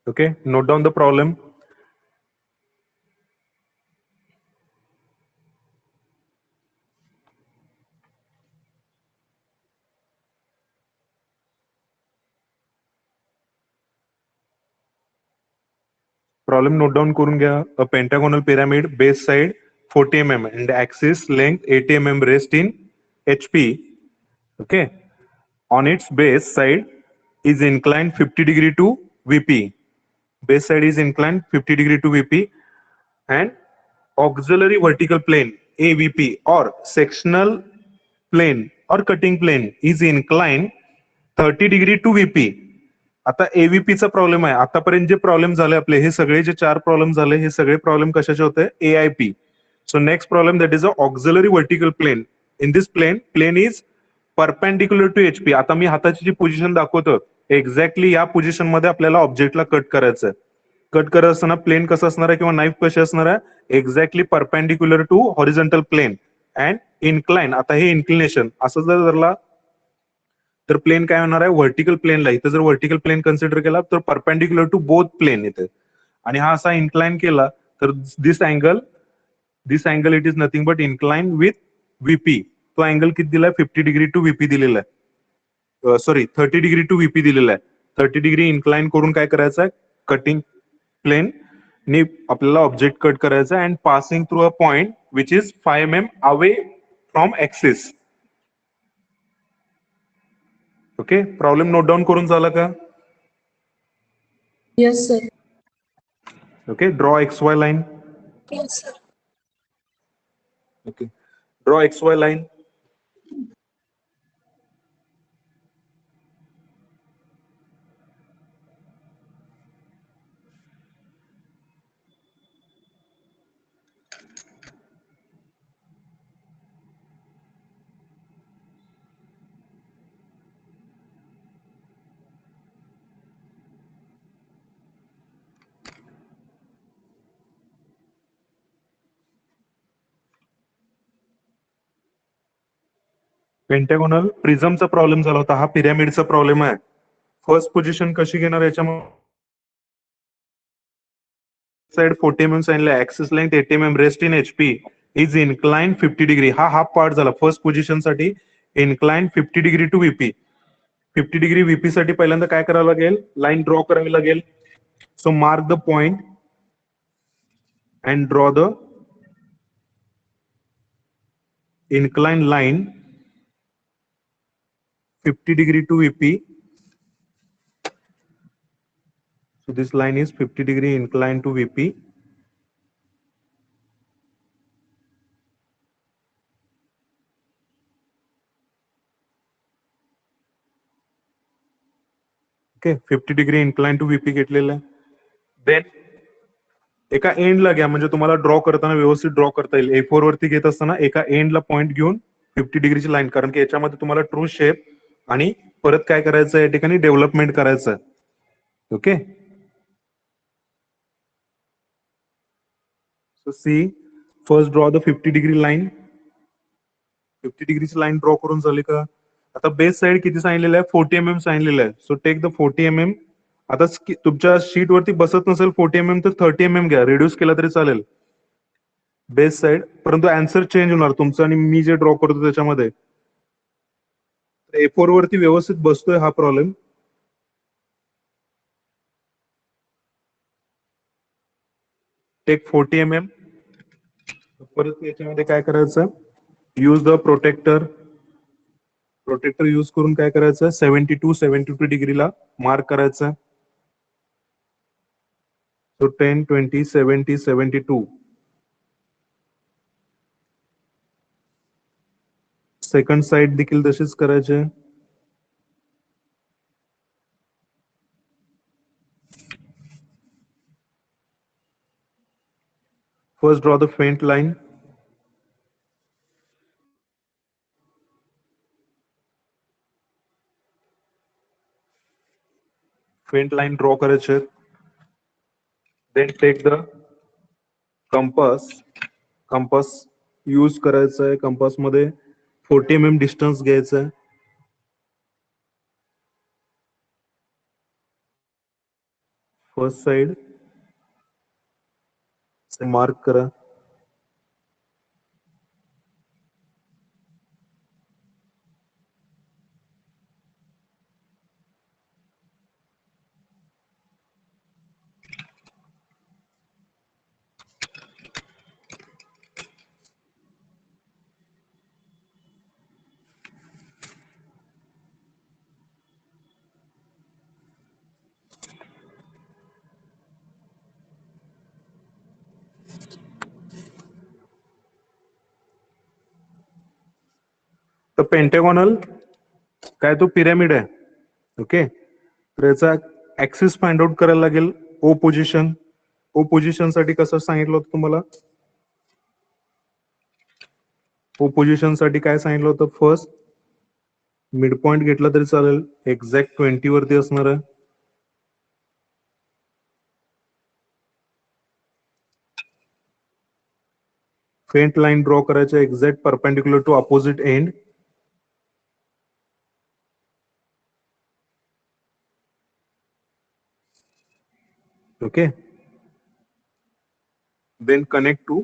okay, note down the problem. Problem note down करून घ्या. A pentagonal pyramid base side 40 mm and axis length 80 mm rest in HP. Okay. On its base side is inclined 50 degree to VP. Base side is inclined 50 degree to VP and auxiliary vertical plane AVP or sectional plane or cutting plane is inclined 30 degree to VP. आता एव्हीपीचा problem आहे. आतापर्यंत जे problem झाले आपले हे सगळे जे 4 problem झाले हे सगळे प्रॉब्लेम कशाचे होते AIP. So next problem that is a auxiliary vertical plane. In this plane is perpendicular to HP. आता मी हाताची जी पोझिशन दाखवतो एक्झॅक्टली या पोझिशन मध्ये आपल्याला ऑब्जेक्टला कट करायचं आहे. कट करत असताना प्लेन कसं असणार आहे किंवा नाईफ कशी असणार आहे exactly perpendicular to horizontal plane and incline. आता हे इन्क्लिनेशन असं जर धरला तर प्लेन काय होणार आहे व्हर्टिकल प्लेनला इथं जर व्हर्टिकल प्लेन कन्सिडर केला तर परपेंडिक्युलर टू बोथ प्लेन इथे आणि हा असा इन्क्लाइन केला तर this angle it is nothing but incline with VP. तो अँगल किती दिलाय 50 डिग्री टू व्हीपी दिलेला आहे. सॉरी 30 डिग्री टू व्हीपी दिलेला आहे. 30 डिग्री इन्क्लाइन करून काय करायचं आहे कटिंग प्लेन ने आपल्याला ऑब्जेक्ट कट करायचा and passing through a point which is 5 mm away from axis. Okay. Problem note down करून झाला का? Yes, sir. Okay, draw XY line. Yes, sir. Okay, draw XY line. Pentagonal प्रिझमचा problem झाला होता. हा पिरॅमिडचा problem आहे. फर्स्ट पोझिशन कशी घेणार याच्यामध्ये साइड 40 mm सांगितलं axis length 80 mm rest in HP is incline 50 degree. हा हाफ पार्ट झाला फर्स्ट पोझिशन साठी incline 50 degree to VP. 50 degree VP साठी पहिल्यांदा काय करावं लागेल लाईन ड्रॉ करावी लागेल. So mark the point and draw the inclined line 50 degree to VP. So this line is 50 degree inclined to VP. Okay, 50 degree inclined to VP घेतलेलं आहे. Then एका एंडला घ्या, म्हणजे तुम्हाला ड्रॉ करताना व्यवस्थित ड्रॉ करता येईल. A4 वरती घेत असताना एका एंडला पॉइंट घेऊन 50 डिग्रीची लाईन, कारण की याच्यामध्ये तुम्हाला ट्रू शेप आणि परत काय करायचं या ठिकाणी डेव्हलपमेंट करायचं. Okay, so see first draw the 50 degree line. 50 डिग्रीची लाईन ड्रॉ करून झाली का? आता बेस साइड किती सांगितलेलं आहे? 40 mm सांगितलेलं आहे. So take the 40 mm. आता तुमच्या शीट वरती बसत नसेल 40 mm तर 30 mm घ्या, रिड्यूस केला तरी चालेल बेस साइड. परंतु आन्सर चेंज होणार तुमचं आणि मी जे ड्रॉ करतो त्याच्यामध्ये. A4 वरती व्यवस्थित बसतोय हा प्रॉब्लेम. Take 40 mm. परत याच्यामध्ये काय करायचं? Use the protractor. Protractor use करून काय करायचं? 72 डिग्रीला मार्क करायचं. सो 10, 20, 70, 72. सेकंड साइड देखील तशीच करायचे. First draw the faint line. Faint line draw करायचे. Then take the compass. Compass use करायचं आहे. कंपास मध्ये 40 mm डिस्टन्स घ्यायचं आहे. फर्स्ट साइड मार्क करा. तर पेंटागॉनल काय तो पिरॅमिड आहे. ओके, तर याचा ऍक्सिस फाइंड आउट करायला लागेल. ओ पोझिशन. ओ पोझिशन साठी कसं सांगितलं होतं तुम्हाला? ओ पोझिशन साठी काय सांगितलं होतं? फर्स्ट मिड पॉइंट घेतला तरी चालेल, एक्झॅक्ट 20 वरती असणार आहे. फेंट लाईन ड्रॉ करायचे exact perpendicular to opposite end. Okay, then connect to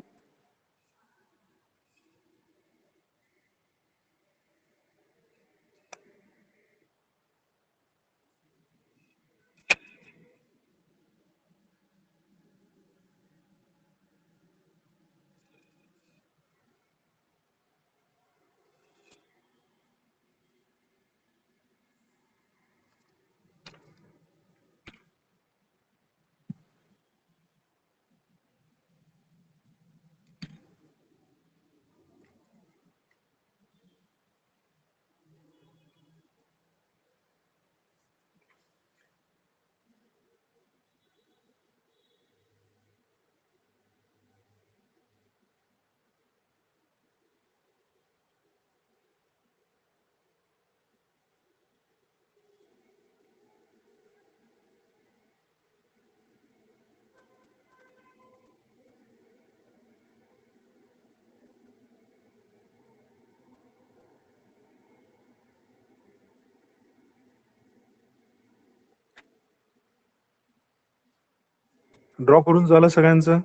draw करून झालं सगळ्यांचं?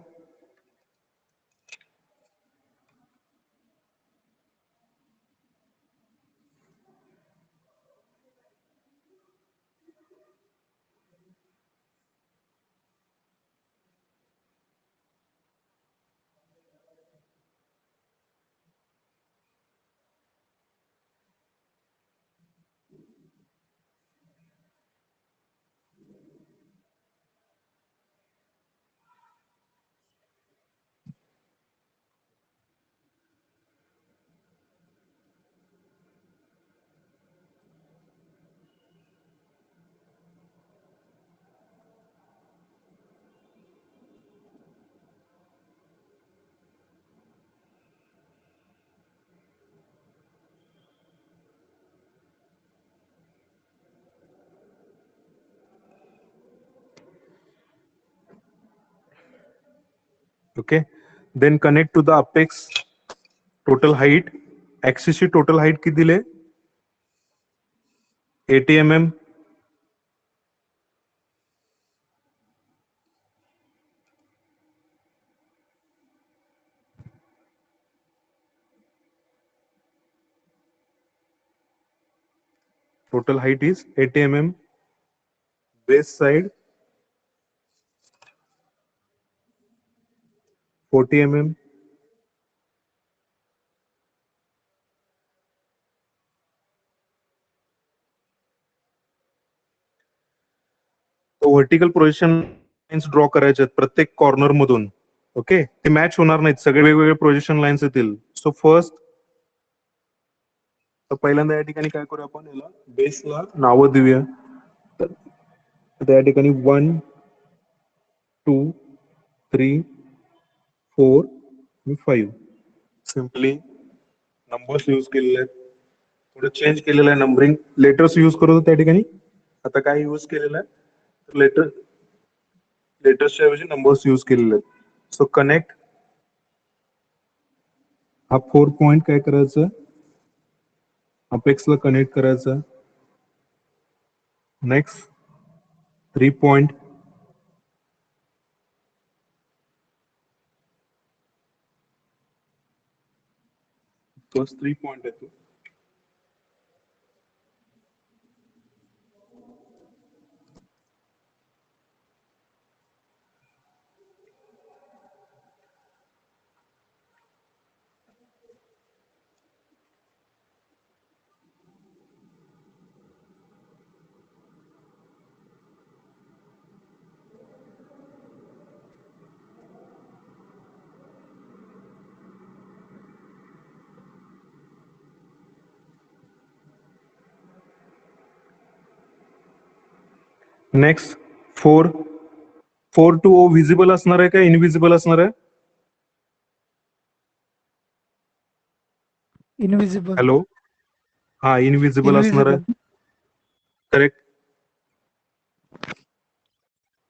Okay, then connect to the apex total height. Axis ची total height किती दिले? 80 mm. Total height is 80 mm. Base side 40 mm. Vertical projection lines draw करायचे आहेत प्रत्येक corner मधून. ओके, ते मॅच होणार नाहीत, सगळे वेगवेगळे प्रोजेक्शन लाईन्स येतील. सो फर्स्ट पहिल्यांदा या ठिकाणी काय करूया आपण, याला बेसला नावं देऊया. तर या ठिकाणी 1 2 3 4 आणि 5 सिम्पली नंबर्स यूज केलेले आहेत. थोडं चेंज केलेलं आहे नंबरिंग. लेटर्स यूज करत होतो त्या ठिकाणी, आता काय यूज केलेलं आहे, लेटर्सच्या ऐवजी नंबर्स यूज केलेले आहेत. सो कनेक्ट हा 4 पॉइंट काय करायचं, अपेक्सला कनेक्ट करायचं. नेक्स्ट 3 पॉइंट फर्स्ट 3 पॉइंट येतो. नेक्स्ट 4 to O विजिबल असणार आहे का इनविजिबल असणार आहे? इनविजिबल. हॅलो, हा इनविजिबल असणार आहे. करेक्ट.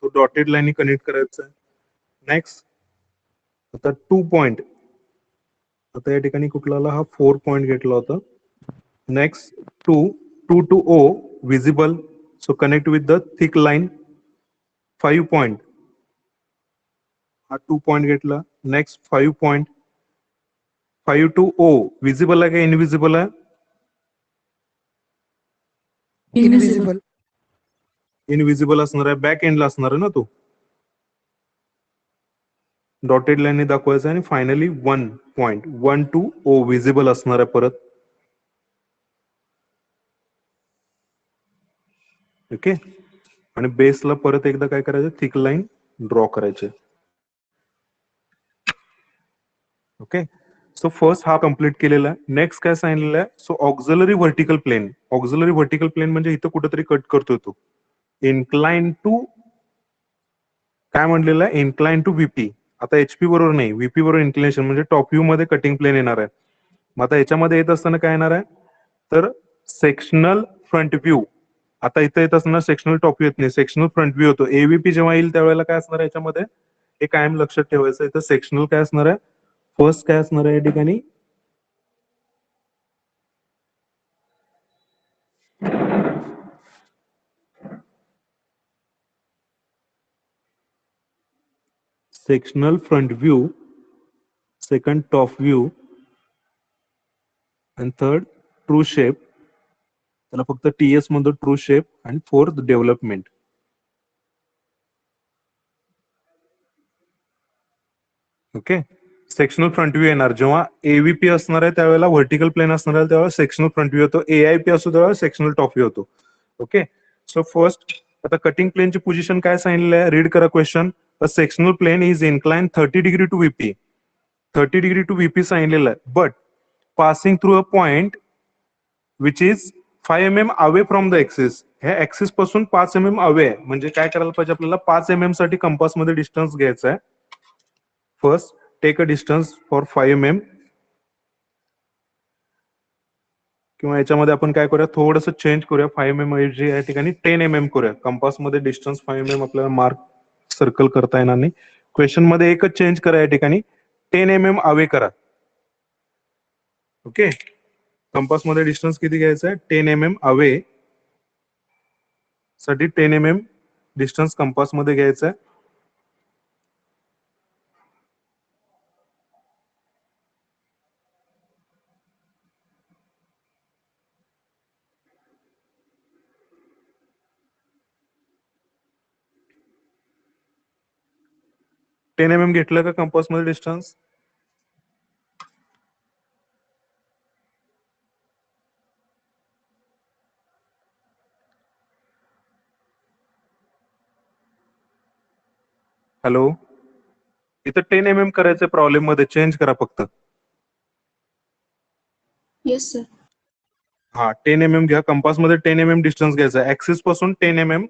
तो डॉटेड लाईन कनेक्ट करायचा आहे. नेक्स्ट आता 2 पॉइंट, आता या ठिकाणी कुठला हा 4 पॉइंट घेतला होता. Next 2 to O visible, so connect with the thick line. 5 point, हा 2 पॉइंट घेतला. Next 5 point, 5 to O visible आहे का इनविजिबल आहे? इनविजिबल. इनविजिबल असणार आहे, बॅक एंडला असणार आहे ना तो. डॉटेड लाईनने दाखवायचा आणि finally 1 point 1 to O visible असणार आहे परत. ओके, आणि बेसला परत एकदा काय करायचं, थिक लाईन ड्रॉ करायचे. ओके, सो फर्स्ट हा कम्प्लीट केलेला आहे. नेक्स्ट काय सांगितलेलं आहे, so auxiliary vertical plane. Auxiliary vertical plane म्हणजे इथं कुठेतरी कट करतोय तो. इन्क्लाइन टू काय म्हणलेलं आहे, इन्क्लाइन टू व्हीपी. आता एचपी बरोबर नाही, व्हीपी बरोबर इन्क्लिनेशन म्हणजे टॉप व्ह्यू मध्ये कटिंग प्लेन येणार आहे. मग आता याच्यामध्ये येत असताना काय येणार आहे, तर सेक्शनल फ्रंट व्ह्यू. आता इथं येत असताना सेक्शनल टॉप व्ह्यू येत नाही, सेक्शनल फ्रंट व्ह्यू होतो. एव्हीपी जेव्हा येईल त्यावेळेला काय असणार आहे याच्यामध्ये, हे कायम लक्षात ठेवायचं. इथं सेक्शनल काय असणार आहे, फर्स्ट काय असणार आहे या ठिकाणी, sectional front view, second top view आणि थर्ड ट्रू शेप. त्याला फक्त टीएस म्हणतो, ट्रू शेप. आणि fourth development. Okay, sectional front view येणार जेव्हा एव्हीपी असणार आहे त्यावेळेला, व्हर्टिकल प्लेन असणार आहे त्यावेळेला सेक्शनल फ्रंट व्ह्यू होतो. एआयपी असतो त्यावेळेला सेक्शनल टॉप व्ह्यू होतो. ओके, सो फर्स्ट आता कटिंग प्लेनची पोझिशन काय सांगितलं आहे, रीड करा question. A sectional plane is incline 30 degree to VP. 30 degree to VP सांगितलेलं आहे, but passing through a point which is 5 mm away from the axis. ह्या एक्सिस पासून 5 mm अवे आहे. म्हणजे काय करायला पाहिजे आपल्याला, 5 mm साठी कंपास मध्ये डिस्टन्स घ्यायचा आहे. First take a distance for 5 mm. किंवा याच्यामध्ये आपण काय करूया, थोडंसं चेंज करूया. 5 mm ऐवजी या ठिकाणी 10 mm करूया. कंपास मध्ये डिस्टन्स 5 mm आपल्याला मार्क सर्कल करता येणार नाही. क्वेश्चन मध्ये एकच चेंज करा या ठिकाणी, 10 mm अवे करा. ओके, कंपास मध्ये डिस्टन्स किती घ्यायचं आहे, 10 mm अवे साठी 10 mm डिस्टन्स कंपास मध्ये घ्यायचं आहे. टेन mm घेतलं का कंपास मध्ये डिस्टन्स? हॅलो, इथं 10 mm करायचं प्रॉब्लेम मध्ये, चेंज करा फक्त. Yes sir. हा, 10 mm घ्या, कंपास मध्ये 10 mm डिस्टन्स घ्यायचा. ऍक्सिस पासून 10 mm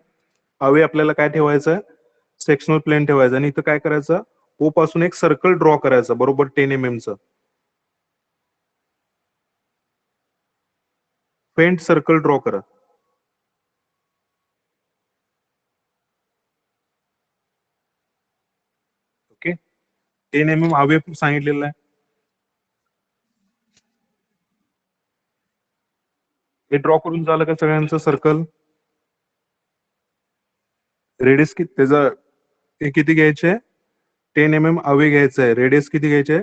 अवे आपल्याला काय ठेवायचं, सेक्शनल प्लेन ठेवायचं. आणि इथं काय करायचं, ओ पासून एक सर्कल ड्रॉ करायचं बरोबर 10 mm चं. फेंट सर्कल ड्रॉ करा. ओके, 10 mm अवे सांगितलेलं आहे. हे ड्रॉ करून झालं का सगळ्यांचं सर्कल? रेडियस किती त्याचं, हे किती घ्यायचे, 10 mm अवे घ्यायचं आहे. रेडियस किती घ्यायचे,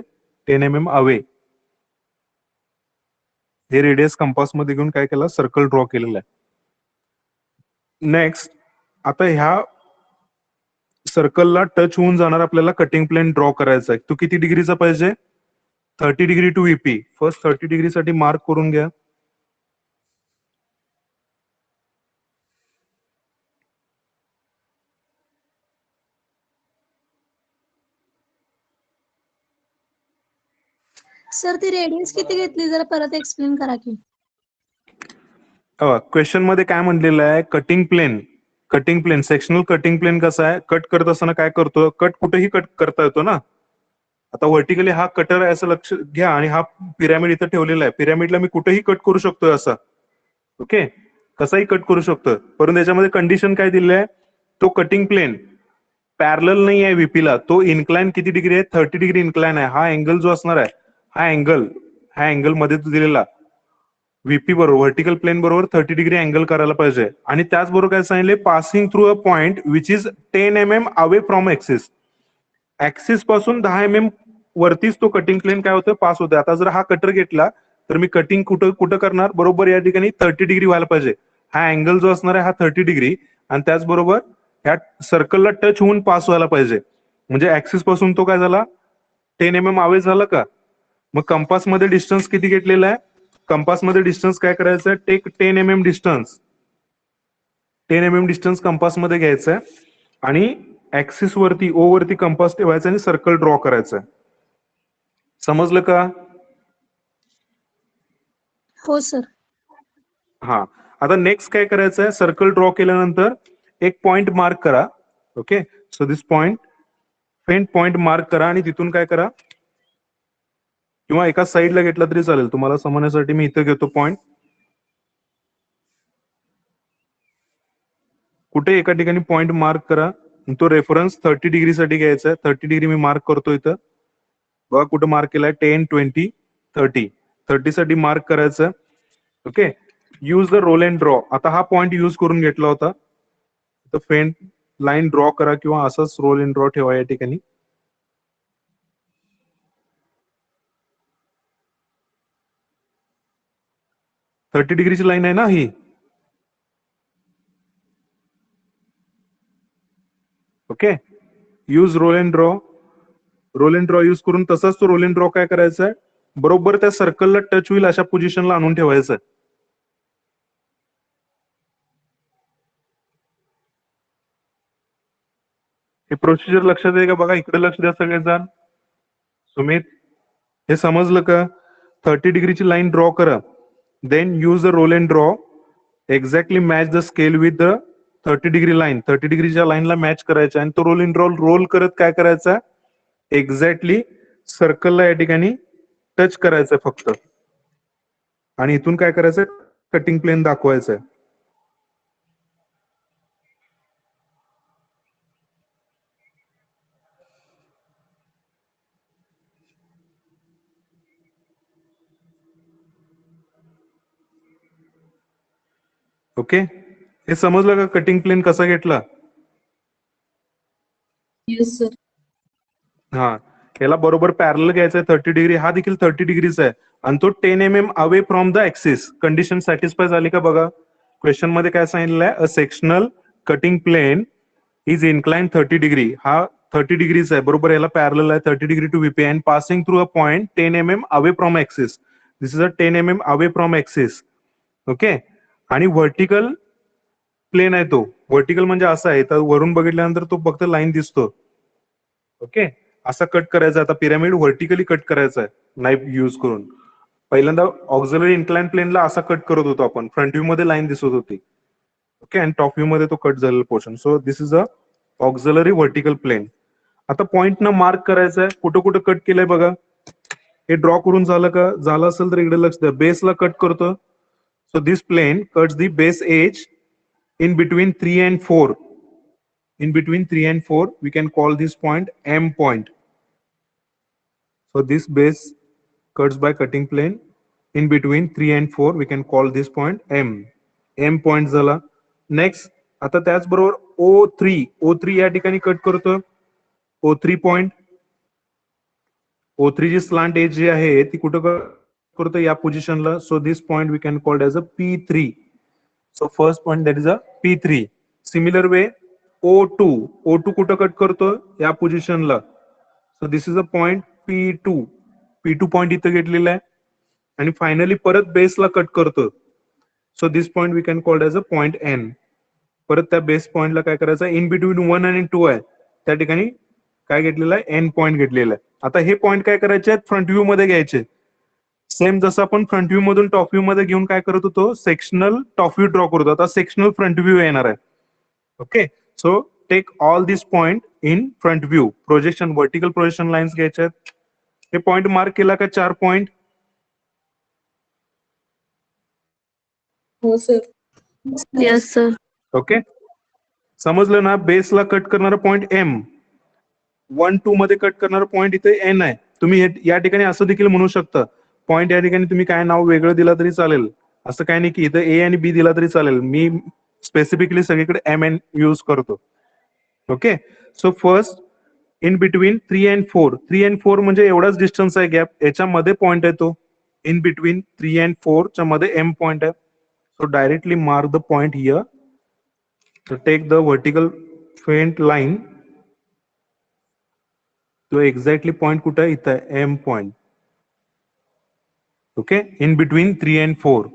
10 mm अवे. हे रेडियस कंपास मध्ये घेऊन काय केलं, सर्कल ड्रॉ केलेलं आहे. नेक्स्ट, आता ह्या सर्कलला टच होऊन जाणार आपल्याला कटिंग प्लेन ड्रॉ करायचा आहे. तो किती डिग्रीचा पाहिजे, 30 degree to VP. First 30 degree साठी मार्क करून घ्या. सर ती रेडियस किती घेतली, जरा परत एक्सप्लेन करा की. क्वेश्चन मध्ये काय म्हणलेलं आहे, cutting plane. Cutting plane, sectional cutting plane कसं आहे, कट करत असताना काय करतो, कट कुठेही कट करता येतो ना. आता व्हर्टिकली हा कटर आहे असं लक्ष घ्या, आणि हा पिरॅमिड इथं ठेवलेला आहे. पिरॅमिडला मी कुठेही कट करू शकतोय असा. ओके, कसाही कट करू शकतो. परंतु त्याच्यामध्ये कंडिशन काय दिली आहे, तो कटिंग प्लेन पॅरलल नाही आहे व्हीपीला. तो इन्क्लाइन किती डिग्री आहे, 30 डिग्री इन्क्लाइन आहे. हा अँगल जो असणार आहे, हा अँगल मध्ये दिलेला व्हीपी बरोबर, व्हर्टिकल प्लेन बरोबर 30 डिग्री अँगल करायला पाहिजे. आणि त्याचबरोबर काय सांगितले, passing through a point which is 10 mm away from axis. Axis पासून 10 mm वरतीच तो कटिंग प्लेन काय होतं, पास होतं. आता जर हा कटर घेतला तर मी कटिंग कुठं कुठं करणार, बरोबर या ठिकाणी 30 डिग्री व्हायला पाहिजे. हा अँगल जो असणार आहे हा 30 डिग्री, आणि त्याचबरोबर ह्या सर्कलला टच होऊन पास व्हायला पाहिजे. म्हणजे ऍक्सिस पासून तो काय झाला, 10 mm अवे झाला का. मग कंपास मध्ये डिस्टन्स किती घेतलेला आहे, कंपास मध्ये डिस्टन्स काय करायचं, take 10 mm distance. 10 mm distance compass मध्ये घ्यायचं आहे, आणि ऍक्सिस वरती, ओ वरती कंपास ठेवायचा आणि सर्कल ड्रॉ करायचं. समजलं का? हो सर. हा, आता नेक्स्ट काय करायचं आहे, सर्कल ड्रॉ केल्यानंतर एक पॉइंट मार्क करा. Okay, so this point, faint point mark करा, आणि तिथून काय करा, किंवा एका साईडला घेतला तरी चालेल. तुम्हाला समजण्यासाठी मी इथं घेतो पॉइंट. कुठे एका ठिकाणी पॉइंट मार्क करा. तो रेफरन्स 30 डिग्री साठी घ्यायचा आहे. 30 डिग्री मी मार्क करतो इथं. बघा कुठं मार्क केलाय, 10, 20, 30. 30 साठी मार्क करायचं. Okay, use the roll and draw. आता हा पॉइंट यूज करून घेतला होता, तर फेंट लाईन ड्रॉ करा, किंवा असंच रोल अँड ड्रॉ ठेवा या ठिकाणी. थर्टी डिग्रीची लाईन आहे ना ही. Okay, use roll and draw. Roll and draw use करून तसाच तो रोल अँड ड्रॉ काय करायचा आहे, बरोबर त्या सर्कलला टच होईल अशा पोझिशनला आणून ठेवायचं आहे. हे प्रोसिजर लक्षात आहे का, बघा इकडे लक्ष द्या सगळेजण. सुमित, हे समजलं का? 30 डिग्रीची लाईन ड्रॉ करा, then use the roll and draw, exactly match the scale with the 30 degree line. 30 डिग्रीच्या लाईनला मॅच करायचा, आणि तो रोल अँड ड्रॉ रोल करत काय करायचा, एक्झॅक्टली सर्कलला या ठिकाणी टच करायचंय फक्त, आणि इथून काय करायचंय, कटिंग प्लेन दाखवायचंय. ओके, हे समजलं का कटिंग प्लेन कसा घेतला? Yes, sir. हा, याला बरोबर पॅरल घ्यायचा आहे 30 डिग्री, हा देखील 30 डिग्रीचा आहे आणि तो 10 mm away from the axis. Condition satisfy झाली का बघा? क्वेश्चन मध्ये काय सांगितलं आहे? A sectional cutting plane is incline 30 degree. हा 30 डिग्रीचा आहे बरोबर, याला पॅरल आहे 30 degree to VP and passing through a point 10 mm away from axis. This is a 10 mm away from axis. Okay, आणि व्हर्टिकल प्लेन आहे तो. व्हर्टिकल म्हणजे असा आहे, तर वरून बघितल्यानंतर तो फक्त लाईन दिसतो. ओके, असा कट करायचा. आता पिरामिड व्हर्टिकली कट करायचा आहे नाईफ यूज करून. पहिल्यांदा ऑक्झिलरी इन्क्लाइन प्लेनला असा कट करत होतो आपण, फ्रंट व्ह्यू मध्ये लाईन दिसत होती. ओके, आणि टॉप व्ह्यू मध्ये तो कट झालेला portion. So this is a auxiliary vertical plane. आता पॉइंट न मार्क करायचं आहे, कुठं कुठं कट केलंय बघा. हे ड्रॉ करून झालं का? झालं असेल तर इकडे लक्ष द्या. बेसला कट करतो. So this plane cuts the base edge in between 3 and 4. In between 3 and 4 we can call this point M point. So this base cuts by cutting plane in between 3 and 4 we can call this point M. M point झाला. Next आता त्याचबरोबर O3 या ठिकाणी cut करतो. O3 point, O3 जी slant edge जी आहे ती कुठं करतो? या पोझिशनला. So this point we can called as a P3. So first point that is a P3. Similar way O2 कुठं कट करतो? या पोझिशनला. So this is a point P2 point इथं घेतलेला आहे आणि फायनली परत बेसला कट करतो. So this point we can called as a point N. परत त्या बेस पॉइंटला काय करायचं? इन बिटवीन 1 आणि 2 आहे त्या ठिकाणी काय घेतलेलं आहे? N पॉइंट घेतलेला आहे. आता हे पॉइंट काय करायचे आहेत? फ्रंट व्ह्यू मध्ये घ्यायचे. सेम जसं आपण फ्रंट व्ह्यू मधून टॉप व्ह्यू मध्ये घेऊन काय करत होतो? सेक्शनल टॉप व्ह्यू ड्रॉ करतो. आता सेक्शनल फ्रंट व्ह्यू येणार आहे. Okay, so take all this point in front view. Projection, vertical projection lines घ्यायच्या आहेत. हे पॉइंट मार्क केला का? 4 point. Oh, sir. Yes, sir. Okay, समजलं ना? बेसला कट करणारा पॉइंट M, 1-2 मध्ये कट करणारा पॉइंट इथे N आहे. तुम्ही या ठिकाणी असं देखील म्हणू शकता, पॉइंट या ठिकाणी तुम्ही काय नाव वेगळं दिला तरी चालेल. असं काय नाही की इथं A आणि B दिला तरी चालेल. मी स्पेसिफिकली सगळीकडे MN यूज करतो. Okay, so first in between 3 and 4 म्हणजे एवढाच डिस्टन्स आहे, गॅप. याच्यामध्ये पॉइंट आहे तो. इन बिटवीन 3 and 4 च्या मध्ये M पॉइंट आहे. So directly mark the point here. So take the vertical faint line. तो एक्झॅक्टली पॉइंट कुठं आहे? इथं आहे, M point. Okay, in between 3 and 4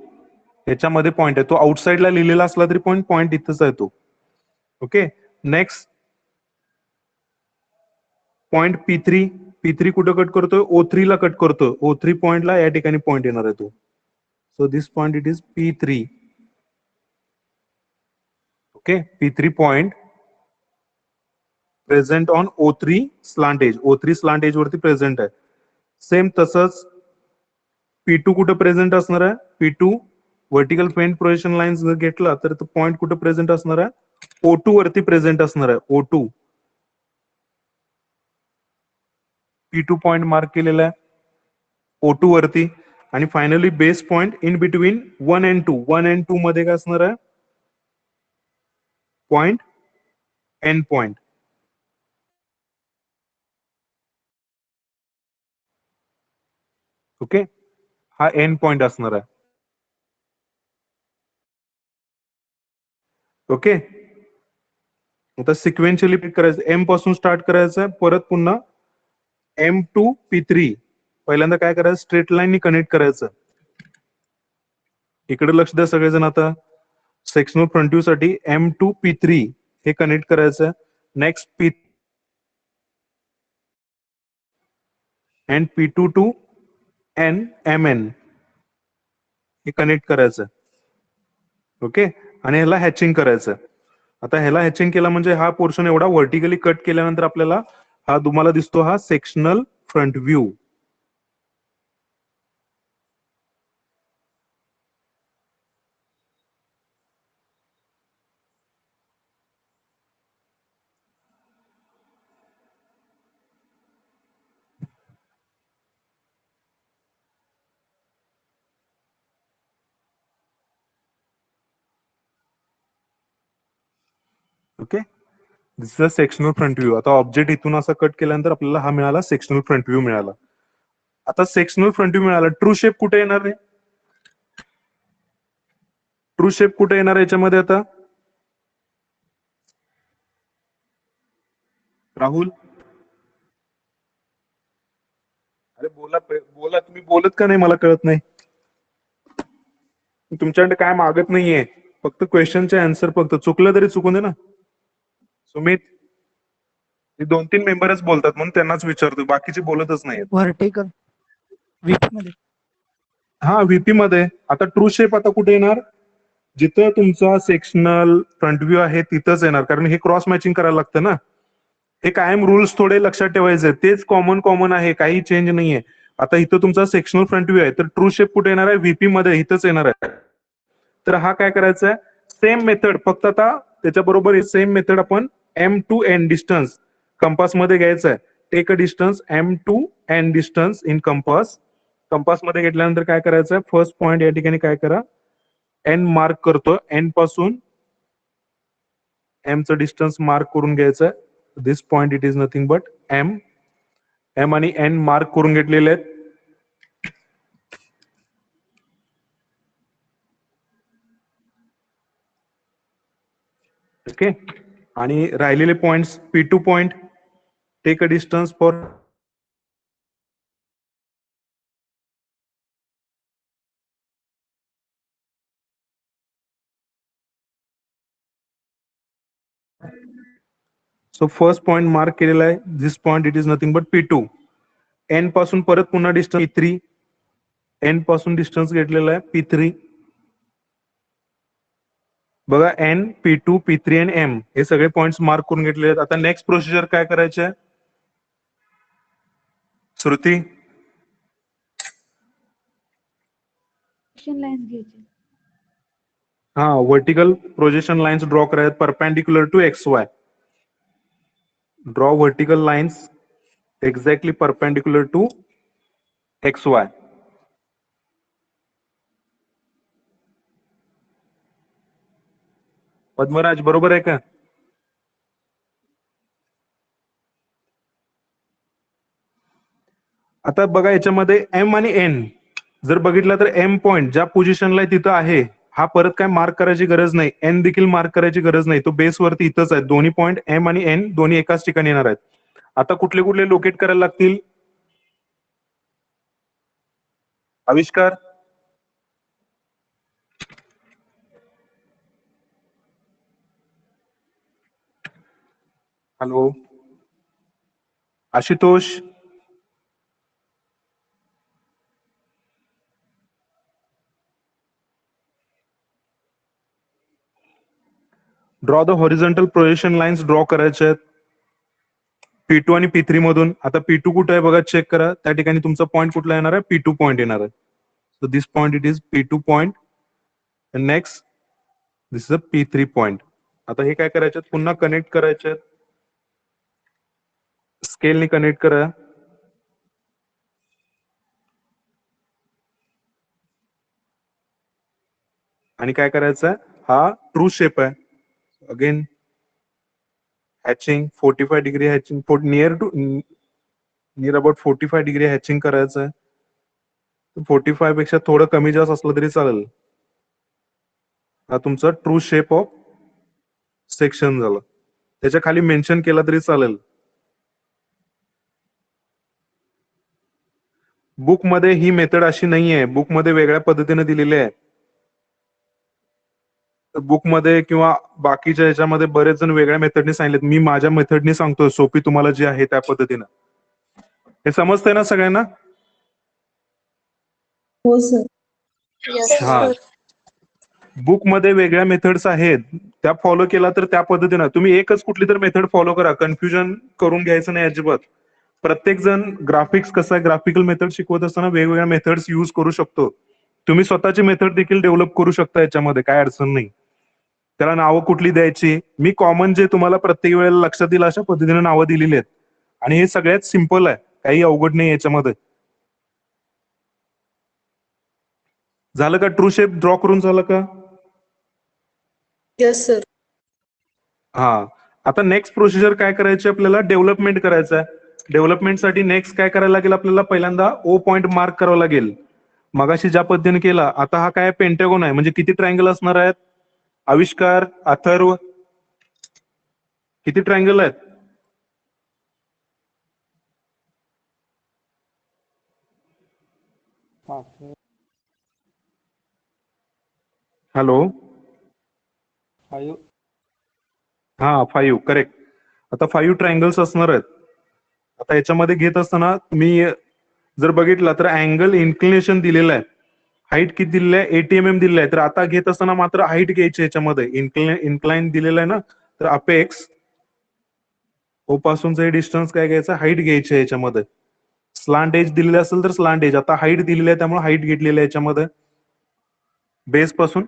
याच्यामध्ये पॉइंट आहे. तो आउटसाइडला लिहिलेला असला तरी पॉइंट इथंच आहे तो. ओके, नेक्स्ट पॉइंट P3 कुठं कट करतोय? O3 ला कट करतोय. O3 पॉइंटला या ठिकाणी पॉइंट येणार आहे तो. So this point it is P3. Okay, P3 point present on O3 slant edge. O3 slant edge वरती प्रेझेंट आहे. सेम तसंच P2 कुठं प्रेझेंट असणार आहे? P2 vertical faint projection lines जर घेतला तर तो पॉइंट कुठं प्रेझेंट असणार आहे? O2 वरती प्रेझेंट असणार आहे. O2 P2 पॉइंट मार्क केलेला आहे O2 वरती. आणि finally base point in between 1 and 2 मध्ये काय असणार आहे? Point N point. ओके, हा N पॉइंट असणार आहे. ओके, आता सिक्वेन्शियली करायचं. M पासून स्टार्ट करायचं, परत पुन्हा M टू P3. पहिल्यांदा काय करायचं? स्ट्रेट लाईननी कनेक्ट करायचं. इकडे लक्ष द्या सगळेजण. आता सेक्शनल फ्रंट व्ह्यू साठी M टू P3 हे कनेक्ट करायचं. Next P and P2 to MN हे कनेक्ट करायचं. ओके, आणि ह्याला हॅचिंग करायचं. आता ह्याला हॅचिंग केला म्हणजे हा पोर्शन एवढा व्हर्टिकली कट केल्यानंतर आपल्याला हा तुम्हाला दिसतो हा sectional front view. Okay, this is a sectional front view. आता ऑब्जेक्ट इथून असा कट केल्यानंतर आपल्याला हा मिळाला, सेक्शनल फ्रंट व्ह्यू मिळाला. आता सेक्शनल फ्रंट व्ह्यू मिळाला, ट्रू शेप कुठे येणार आहे? ट्रू शेप कुठे येणार आहे याच्यामध्ये आता? राहुल, अरे बोला बोला, तुम्ही बोलत का नाही मला कळत नाही. तुमच्याकडे काय मागत नाहीये, फक्त क्वेश्चनचे आन्सर. फक्त चुकलं तरी चुकून दे ना. सुमित, हे 2-3 मेंबरच बोलतात म्हणून त्यांनाच विचारतो, बाकीचे बोलतच नाहीत. व्हर्टिकल व्हीपी मध्ये. हा, व्हीपी मध्ये. आता ट्रू शेप आता कुठे येणार? जिथं तुमचा सेक्शनल फ्रंट व्ह्यू आहे तिथंच येणार, कारण हे क्रॉस मॅचिंग करायला लागतं ना. हे कायम रूल्स थोडे लक्षात ठेवायचे, तेच कॉमन आहे, काही चेंज नाहीये. आता इथं तुमचा सेक्शनल फ्रंट व्ह्यू आहे, तर ट्रू शेप कुठे येणार आहे? व्हीपी मध्ये, इथंच येणार आहे. तर हा काय करायचा आहे? सेम मेथड, फक्त आता त्याच्याबरोबर सेम मेथड आपण M to N distance compass मध्ये घ्यायचं आहे. Take a distance M to N distance in compass. Compass मध्ये घेतल्यानंतर काय करायचं आहे? फर्स्ट पॉइंट या ठिकाणी काय करा, एन मार्क करतो. एन पासून एम चं डिस्टन्स मार्क करून घ्यायचं आहे. This point it is nothing but M. M आणि एन मार्क करून घेतलेले आहेत. ओके, आणि राहिलेले points, P2 point, take a distance for so first point mark केलेला आहे. This point it is nothing but P2. N पासून परत पुन्हा डिस्टन्स P3. एन पासून डिस्टन्स घेतलेला आहे P3. बघा, एन, P2, P3 आणि एम हे सगळे पॉइंट्स मार्क करून घेतलेले आहेत. आता नेक्स्ट प्रोसिजर काय करायचे आहे? श्रुती, लाईन्स घ्यायचे. हा, व्हर्टिकल प्रोजेक्शन लाईन्स ड्रॉ करायचे perpendicular to XY. Draw vertical lines exactly perpendicular to XY. Padmaraj, बरोबर आहे का? आता बघा, याच्यामध्ये एम आणि एन जर बघितलं तर एम पॉइंट ज्या पोझिशनला तिथं आहे, हा परत काय मार्क करायची गरज नाही. एन देखील मार्क करायची गरज नाही, तो बेसवरती इथंच आहे. दोन्ही पॉइंट एम आणि एन दोन्ही एकाच ठिकाणी येणार आहेत. आता कुठले कुठले लोकेट करायला लागतील? आविष्कार, hello, Ashutosh, draw the horizontal projection lines draw करायचे आहेत P2 आणि P3 मधून. आता P2 कुठे आहे बघा, चेक करा. त्या ठिकाणी तुमचा पॉईंट कुठला येणार आहे? P2 पॉईंट येणार आहे. So this point it is P2 point. Next this is a P3 point. आता हे काय करायचे? पुन्हा कनेक्ट करायचे, स्केलनी कनेक्ट करा. आणि काय करायचं? हा ट्रू शेप आहे. Again hatching 45 degree hatching, near about 45 degree hatching करायचं आहे. 45 पेक्षा थोडं कमी जास्त असलं तरी चालेल. हा तुमचा ट्रू शेप ऑफ सेक्शन झाला. त्याच्या खाली मेन्शन केला तरी चालेल. बुक मध्ये ही मेथड अशी नाहीये, बुक मध्ये वेगळ्या पद्धतीने दिलेली आहे. बुक मध्ये किंवा बाकीच्या ह्याच्यामध्ये बरेच जण वेगळ्या मेथडने सांगितलेत. मी माझ्या मेथडने सांगतोय, सोपी तुम्हाला जी आहे त्या पद्धतीनं. हे समजतंय ना सगळ्यांना? हो सर. हा, बुक मध्ये वेगळ्या मेथड्स आहेत, त्या फॉलो केला तर त्या पद्धतीनं तुम्ही एकच कुठली तर मेथड फॉलो करा. कन्फ्युजन करून घ्यायचं नाही अजिबात. प्रत्येक जण ग्राफिक्स कसं आहे, ग्राफिकल मेथड शिकवत असताना वेगवेगळ्या मेथड्स युज करू शकतो. तुम्ही स्वतःची मेथड देखील डेव्हलप करू शकता, याच्यामध्ये काय अडचण नाही. त्याला नावं कुठली द्यायची, मी कॉमन जे तुम्हाला प्रत्येक वेळेला लक्षात येईल अशा पद्धतीने नावं दिलेली आहेत. आणि हे सगळ्यात सिम्पल आहे, काही अवघड नाही याच्यामध्ये. झालं का? ट्रू शेप ड्रॉ करून झालं का? Yes sir. हा, आता नेक्स्ट प्रोसिजर काय करायची आपल्याला, डेव्हलपमेंट करायचं आहे. डेव्हलपमेंटसाठी नेक्स्ट काय करायला लागेल आपल्याला, पहिल्यांदा ओ पॉइंट मार्क करावा लागेल. मगाशी ज्या पद्धतीने केला, आता हा काय पेंटागॉन आहे, म्हणजे किती ट्रायंगल असणार आहेत आविष्कार, अथर्व, किती ट्रायंगल आहेत? हॅलो, 5. हा 5 करेक्ट. आता 5 ट्रायंगल्स असणार आहेत. आता याच्यामध्ये घेत असताना मी जर बघितला तर अँगल इन्क्लिनेशन दिलेलं आहे, हाईट किती दिलेलं आहे 80 mm दिलेलं आहे. तर आता घेत असताना मात्र हाईट घ्यायची याच्यामध्ये, इन्क्लाइन दिलेलं आहे ना, तर अपेक्स ओ पासूनचं डिस्टन्स काय घ्यायचं, हाईट घ्यायची आहे याच्यामध्ये. स्लांट एज दिलेले असेल तर स्लांट एज, आता हाईट दिलेली आहे त्यामुळे हाईट घेतलेली आहे याच्यामध्ये. बेस पासून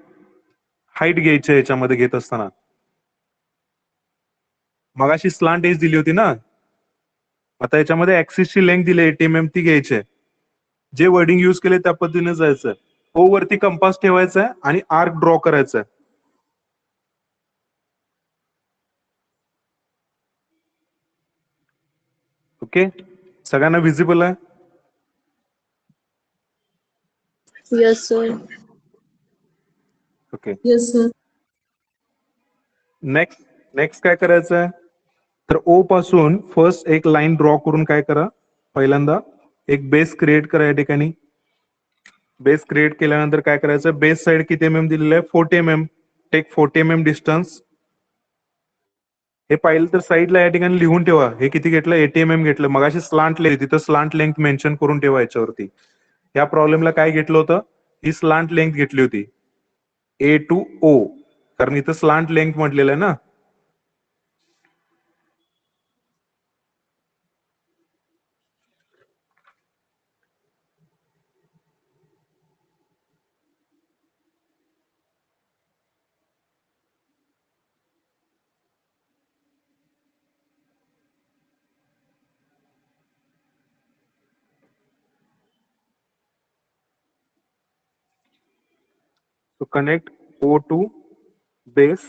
हाईट घ्यायची आहे याच्यामध्ये घेत असताना. मगाशी स्लांट एज दिली होती ना, आता याच्यामध्ये ऍक्सिसची लेंथ दिली 80 mm ती घ्यायची आहे. जे वर्डिंग युज केले त्या पद्धतीने जायचं. ओ वरती कंपास ठेवायचा आहे आणि आर्क ड्रॉ करायचा आहे. ओके, सगळ्यांना विजिबल आहे? Yes, sir. Okay, yes sir. Next काय करायचं आहे, तर ओ पासून फर्स्ट एक लाईन ड्रॉ करून काय करा, पहिल्यांदा एक बेस क्रिएट करा या ठिकाणी. बेस क्रिएट केल्यानंतर काय करायचं, बेस साइड किती mm दिलेलं आहे 40 mm. Take 40 mm distance. हे पाहिलं तर साईडला या ठिकाणी लिहून ठेवा, हे किती घेतलं 80 mm घेतलं. मगाशी स्लांट लेंथ, तिथं स्लांट लेंथ मेन्शन करून ठेवा याच्यावरती. या प्रॉब्लेमला काय घेतलं होतं, ही स्लांट लेंथ घेतली होती ए टू ओ, कारण इथं स्लांट लेंथ म्हटलेलं आहे ना. So connect O to base.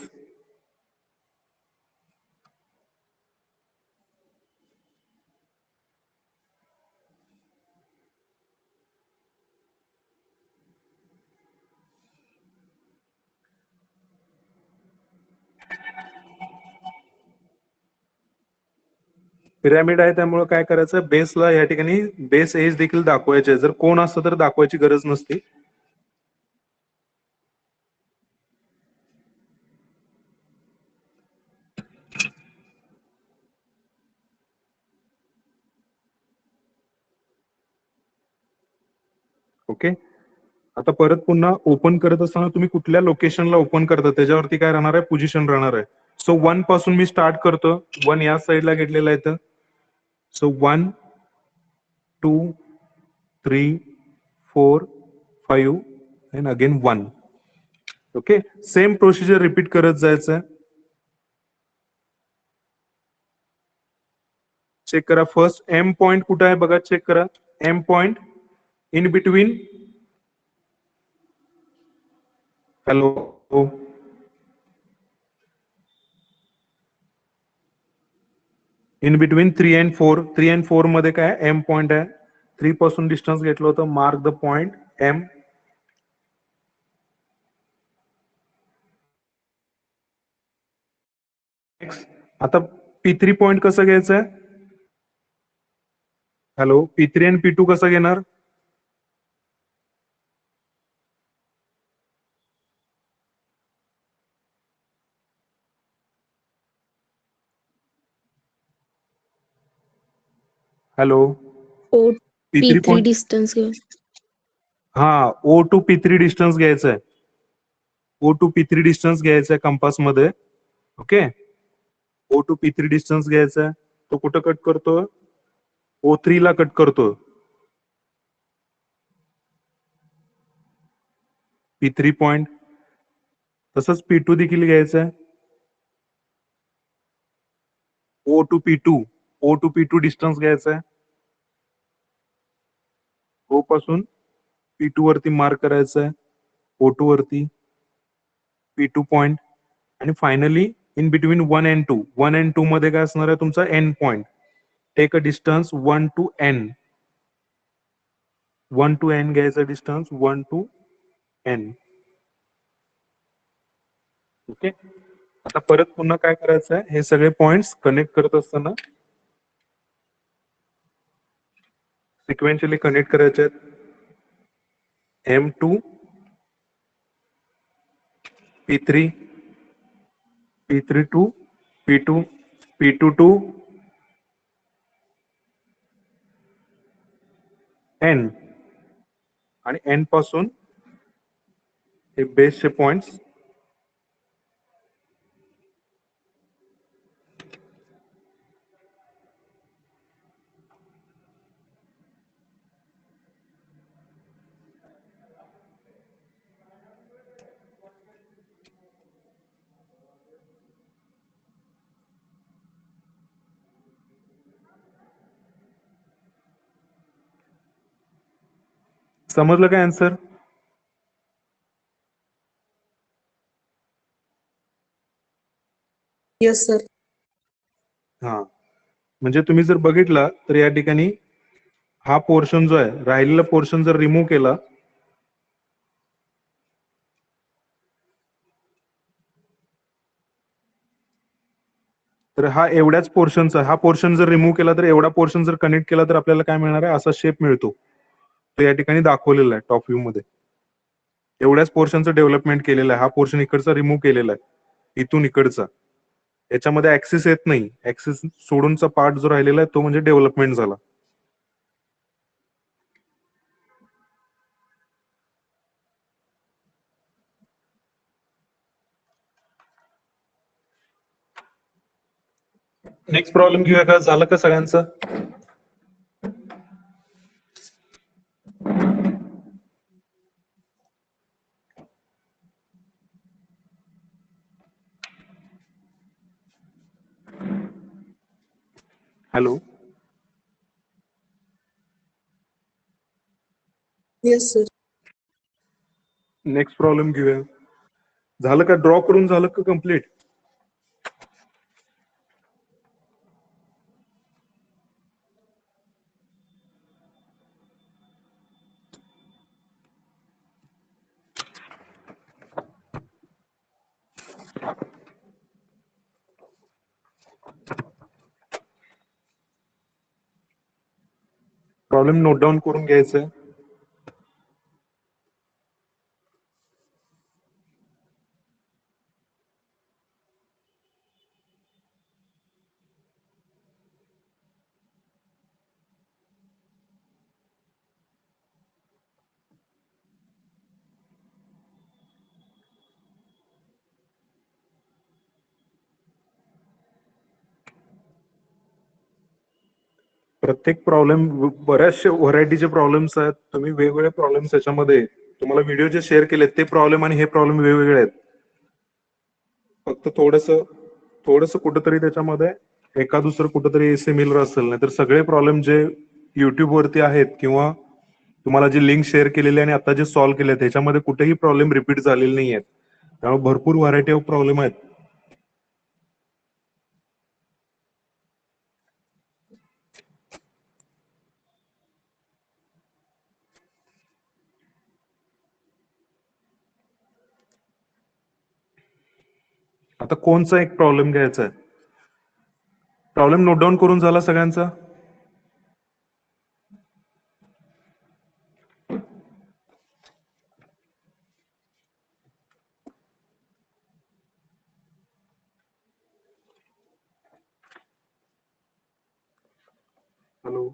Pyramid आहे त्यामुळे काय करायचं, बेसला या ठिकाणी बेस एज देखील दाखवायचे. जर कोण असतं तर दाखवायची गरज नसते. ओके, आता परत पुन्हा ओपन करत असताना तुम्ही कुठल्या लोकेशनला ओपन करता त्याच्यावरती काय राहणार आहे, पोझिशन राहणार आहे. सो 1 पासून मी स्टार्ट करतो. 1 या साईडला घेतलेला आहे. तर so 1 2 3 4 5 and again 1. Okay, same procedure repeat करत जायचं. चेक करा फर्स्ट एम पॉइंट कुठं आहे बघा, चेक करा M point in between. Hello, in between 3 and 4. 3 and 4 मध्ये काय एम पॉइंट आहे. 3 पासून डिस्टन्स घेतलं होतं, मार्क द पॉइंट एम. आता P3 पॉइंट कसं घ्यायचं, हॅलो, P3 आणि P2 कसं घेणार. Hello, O P3 P3 point, distance घेऊ. हा O टू P3 डिस्टन्स घ्यायचं आहे. O टू P3 डिस्टन्स घ्यायचं आहे कंपास मध्ये. Okay, O to P3 distance घ्यायचा आहे. तो कुठं कट करतो, O3 ला कट करतो. P3 point. तसंच P2 देखील घ्यायचं आहे. O टू P2 डिस्टन्स घ्यायचा आहे. O पासून P2 वरती मार्क करायचं आहे, O2 वरती P2 पॉइंट. आणि finally in between 1 and 2. 1 and 2 मध्ये काय असणार आहे तुमचा end point. Take a distance 1 to n. 1 to n घ्यायचं डिस्टन्स 1 to n. ओके. आता परत पुन्हा काय करायचं आहे, हे सगळे पॉइंट्स कनेक्ट करत असताना सिक्वेन्शियली कनेक्ट करायचे आहेत. M2 P3 P3 to P2 P2 to N आणि N पासून हे बेसचे पॉइंट्स समजलं काय आन्सर? Yes, sir. हा, म्हणजे तुम्ही जर बघितला तर या ठिकाणी हा पोर्शन जो आहे, राहिलेला पोर्शन जर रिमूव्ह केला तर हा एवढ्याच पोर्शनचा, हा पोर्शन जर रिमूव्ह केला तर एवढा पोर्शन जर कनेक्ट केला तर आपल्याला काय मिळणार आहे, असा शेप मिळतो. तो या ठिकाणी दाखवलेला आहे टॉप व्ह्यू मध्ये. एवढ्याच पोर्शनचं डेव्हलपमेंट केलेलं आहे. हा पोर्शन इकडचा रिमूव्ह केलेला आहे, इथून इकडचा. याच्यामध्ये ऍक्सिस येत नाही. ऍक्सिस सोडूनचा पार्ट जो राहिलेला आहे तो म्हणजे डेव्हलपमेंट झाला. नेक्स्ट प्रॉब्लेम घेऊया का? झालं का सगळ्यांचं? Hello. Yes, sir. Next problem घेऊया. झालं का? ड्रॉ करून झालं का कम्प्लीट? प्रॉब्लेम नोट डाऊन करून घ्यायचं. प्रत्येक प्रॉब्लेम, बऱ्याचशा व्हरायटीचे प्रॉब्लेम्स आहेत. तुम्ही वेगवेगळे प्रॉब्लेम्स याच्यामध्ये, तुम्हाला व्हिडिओ जे शेअर केलेत ते प्रॉब्लेम आणि हे प्रॉब्लेम वेगवेगळे आहेत. फक्त थोडस कुठंतरी त्याच्यामध्ये एका दुसरं कुठंतरी सिमिलर असेल, नाही तर सगळे प्रॉब्लेम जे युट्यूब वरती आहेत किंवा तुम्हाला जे लिंक शेअर केलेले आणि आता जे सॉल्व्ह केले त्याच्यामध्ये कुठेही प्रॉब्लेम रिपीट झालेले नाही आहेत. त्यामुळे भरपूर व्हरायटी ऑफ प्रॉब्लेम आहेत. आता कोणचा एक प्रॉब्लेम घ्यायचा आहे? प्रॉब्लेम नोट डाऊन करून झाला सगळ्यांचा? हॅलो.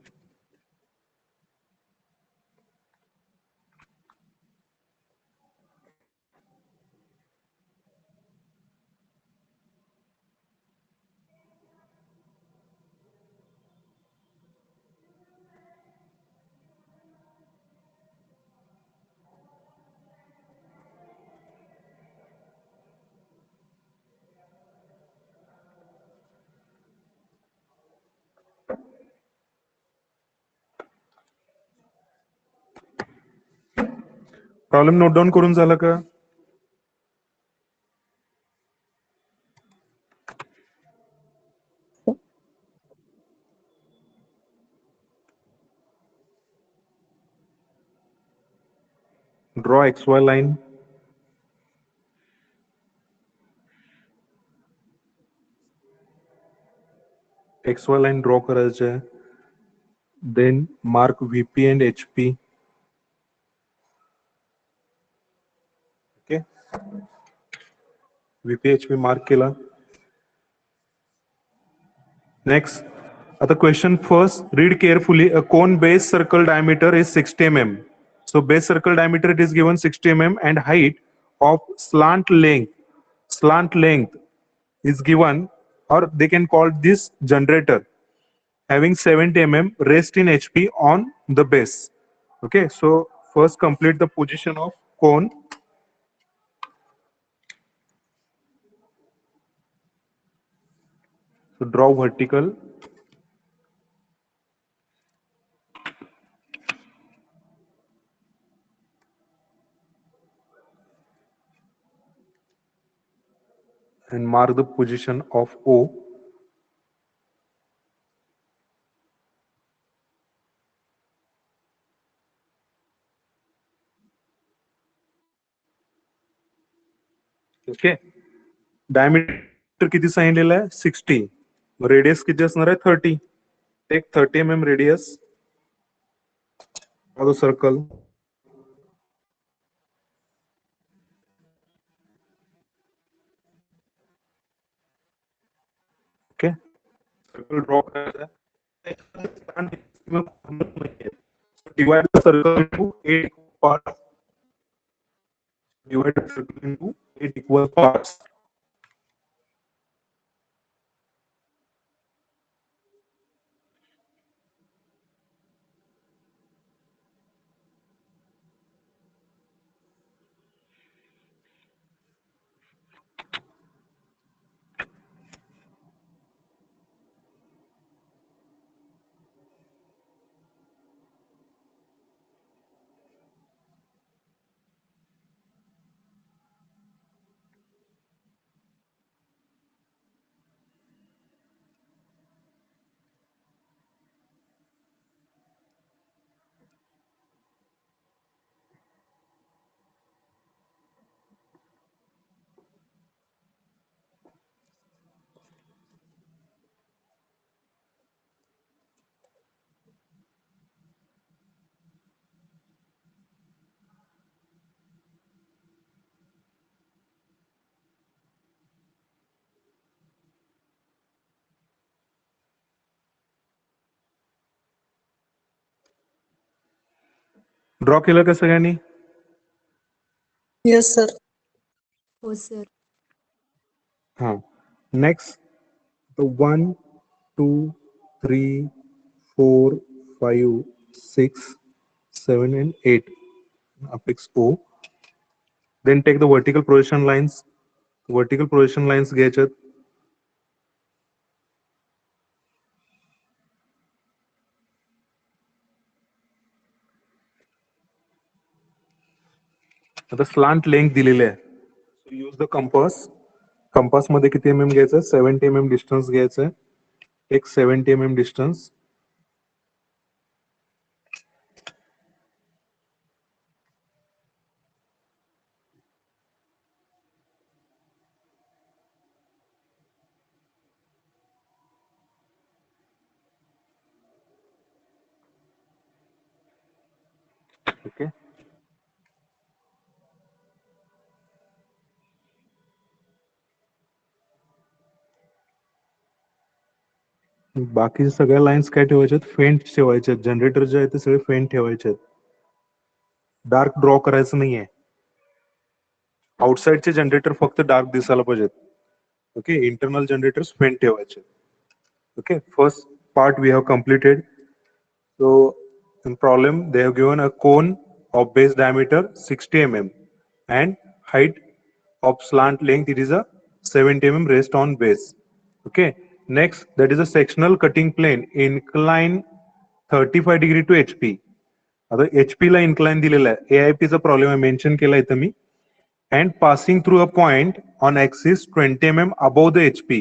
प्रॉब्लेम नोट डाऊन करून झाला का? Draw XY line. XY line draw करायचं आहे. Then mark VP and HP. Okay. VP HP mark केला. Next, the question first, read carefully. A cone base circle diameter is 60 mm. So base circle diameter it is given 60 mm and height of slant length is given, or they can call this generator having 70 mm rest in HP on the base. Okay, so first complete the position of cone. So draw vertical. And mark the position of O. Okay. Diameter किती सांगितलेलं आहे 60. Radius किती असणार आहे 30. Take 30 mm radius of the circle. Okay. Circle draw करायचा आहे. Divide the circle into 8 parts. Divide the circle into 8 equal parts. Draw केलं का सगळ्यांनी? Yes, sir. हो सर. हाँ. Next, the 1, 2, 3, 4, 5, 6, 7 and 8 apex O. Then take the vertical projection lines. Vertical projection lines घ्यायच्यात. आता slant length दिलेली आहे. So use the compass. Compass मध्ये किती mm घ्यायचं? 70 mm डिस्टन्स घ्यायचं. एक 70 mm डिस्टन्स. ओके. बाकी सगळ्या लाईन्स काय ठेवायच्यात? फेंट ठेवायच्यात. जनरेटर जे आहे ते सगळे फेंट ठेवायचे. डार्क ड्रॉ करायचं नाहीये. आउटसाइडचे जनरेटर फक्त डार्क दिसायला पाहिजेत. ओके. इंटरनल जनरेटर्स फेंट ठेवायचे. Okay, first part we have completed. So in problem they have given a cone of base diameter 60 mm and height of slant length it is a 70 mm rest on base. Okay, next that is a sectional cutting plane incline 35 degree to HP. आता HP ला incline दिलेला आहे. AIP चा problem आहे mention केला इथं मी. And passing through a point on axis 20 mm above the HP.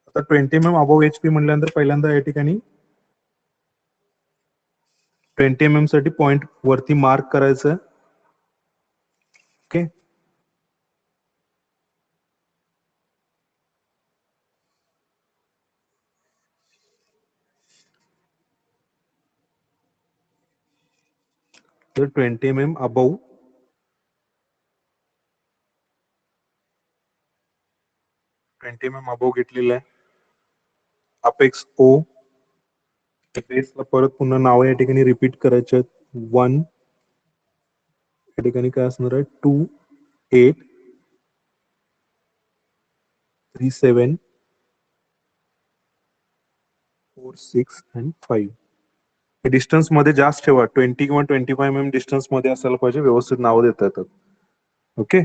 आता 20 mm above HP म्हटल्यानंतर पहिल्यांदा या ठिकाणी 20 mm साठी पॉइंट वरती मार्क करायचं. तर 20 mm अबव 20 mm अबव घेतलेलं आहे. अपेक्स ओ बेसला परत पुन्हा नाव या ठिकाणी रिपीट करायचे आहेत. 1 या ठिकाणी काय असणार आहे 2 8 3 7 4 6 and 5. हे डिस्टन्स मध्ये जास्त ठेवा. 20 किंवा 25 mm डिस्टन्स मध्ये असायला पाहिजे. व्यवस्थित नाव देता येतात. ओके.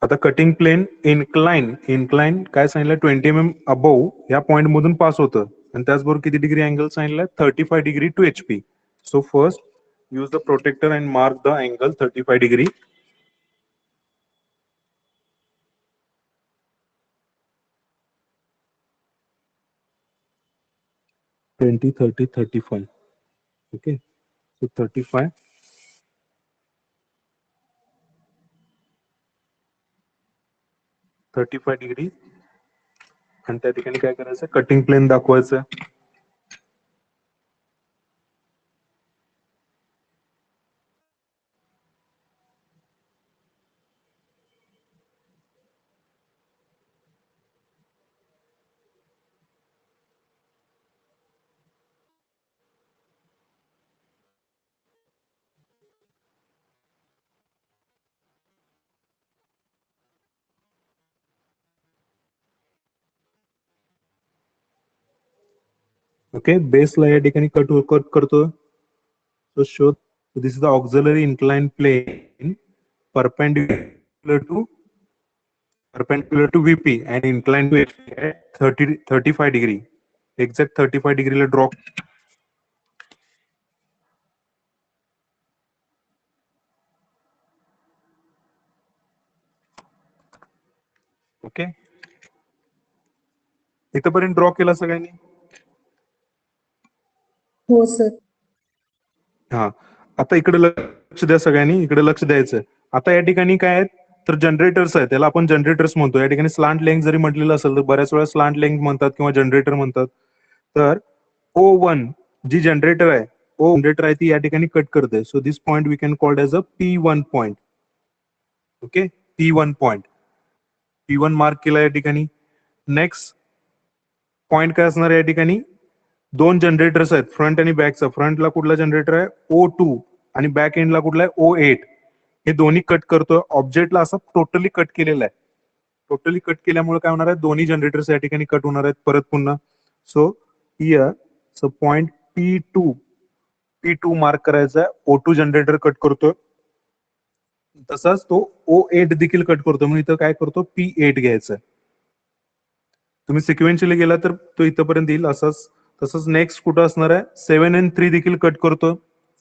आता कटिंग प्लेन इन्क्लाइन काय सांगितलं 20 mm अबव या पॉइंट मधून पास होतं आणि त्याचबरोबर किती डिग्री अँगल सांगितलं 35 degree to HP. So first use the protractor and mark the angle 35 degree. Twenty 30 35. Okay, so 35 degree आणि त्या ठिकाणी काय करायचं कटिंग प्लेन दाखवायचं. ओके, बेसला या ठिकाणी कट करतो. So show this is the auxiliary inclined plane perpendicular to VP and inclined to HP at 35 degree. Exact 35 degree ला ड्रॉ. ओके, इथपर्यंत ड्रॉ केला सगळ्यांनी. हो सर. हा, आता इकडे लक्ष द्या सगळ्यांनी. इकडे लक्ष द्यायचं. आता या ठिकाणी काय आहेत तर जनरेटर्स आहेत. त्याला आपण जनरेटर्स म्हणतो. या ठिकाणी स्लांट लेंथ जरी म्हटलेलं असेल तर बऱ्याच वेळा स्लांट लेंथ म्हणतात किंवा जनरेटर म्हणतात. तर O1 जी जनरेटर आहे जनरेटर आहे ती या ठिकाणी कट करते. So this point we can called as a P1 point. Okay, P1 point. P1 mark केला या ठिकाणी. नेक्स्ट पॉइंट काय असणार या ठिकाणी दोन जनरेटर्स आहेत फ्रंट आणि बॅकचा. फ्रंटला कुठला जनरेटर आहे O2 आणि बॅक एंडला कुठला आहे O8. हे दोन्ही कट करतोय. ऑब्जेक्टला असं टोटली कट केलेलं आहे. टोटली कट केल्यामुळे काय होणार आहे दोन्ही जनरेटर्स या ठिकाणी कट होणार आहेत परत पुन्हा. So here so point P2 mark करायचा आहे. O2 जनरेटर कट करतोय. तसाच तो O8 देखील कट करतो. म्हणून इथं काय करतो P8 घ्यायचं. तुम्ही सिक्वेन्शियली गेला तर तो इथपर्यंत येईल असंच. तसंच नेक्स्ट कुठं असणार आहे 7 and 3 देखील कट करतो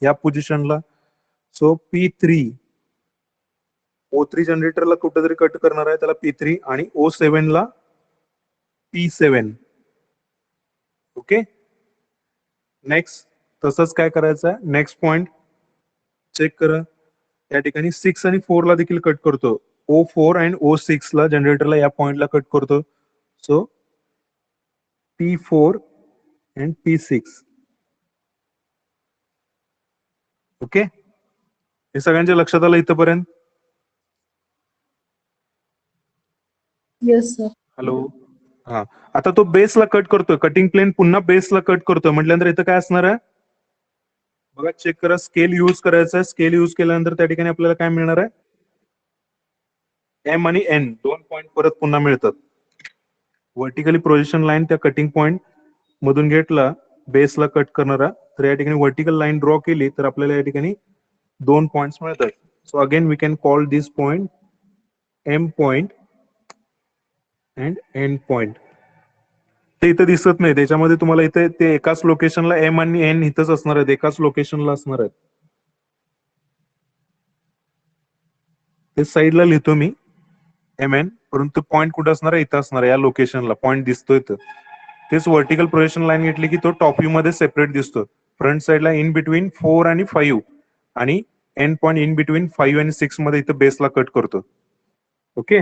या पोझिशनला. सो P3 O3 जनरेटरला कुठेतरी कट करणार आहे त्याला P3 आणि O7 ला P7. ओके, नेक्स्ट तसंच काय करायचं आहे नेक्स्ट पॉइंट चेक करा. या ठिकाणी 6 आणि 4 ला देखील कट करतो. O4 आणि O6 ला जनरेटरला या पॉइंटला कट करतो. So P4 and P6. Okay, हे सगळ्यांच्या लक्षात आलं इथपर्यंत. Yes sir. हॅलो. हा, आता तो बेसला कट करतोय. कटिंग प्लेन पुन्हा बेसला कट करतोय म्हटल्यानंतर इथं काय असणार आहे बघा चेक करा. स्केल यूज करायचा आहे. स्केल यूज केल्यानंतर त्या ठिकाणी आपल्याला काय मिळणार आहे M आणि N दोन पॉइंट परत पुन्हा मिळतात. व्हर्टिकली प्रोजेक्शन लाईन त्या कटिंग पॉइंट मधून घेतला बेसला कट करणारा तर या ठिकाणी व्हर्टिकल लाईन ड्रॉ केली तर आपल्याला या ठिकाणी दोन पॉइंट्स मिळतात. So again we can call this point M point and N point. ते इथं दिसत नाही. त्याच्यामध्ये तुम्हाला इथे ते एकाच लोकेशनला M आणि N इथंच असणार आहेत. एकाच लोकेशनला असणार आहेत. ते साईडला लिहितो मी MN, परंतु पॉइंट कुठं असणार आहे इथं असणार आहे. या लोकेशनला पॉइंट दिसतोय तर तेच व्हर्टिकल प्रोजेक्शन लाईन घेतली की तो टॉप व्ह्यू मध्ये सेपरेट दिसतो. फ्रंट साईडला इन बिटवीन 4 आणि 5 आणि एन पॉइंट इन बिटवीन 5 आणि 6 मध्ये इथं बेसला कट करतो. ओके,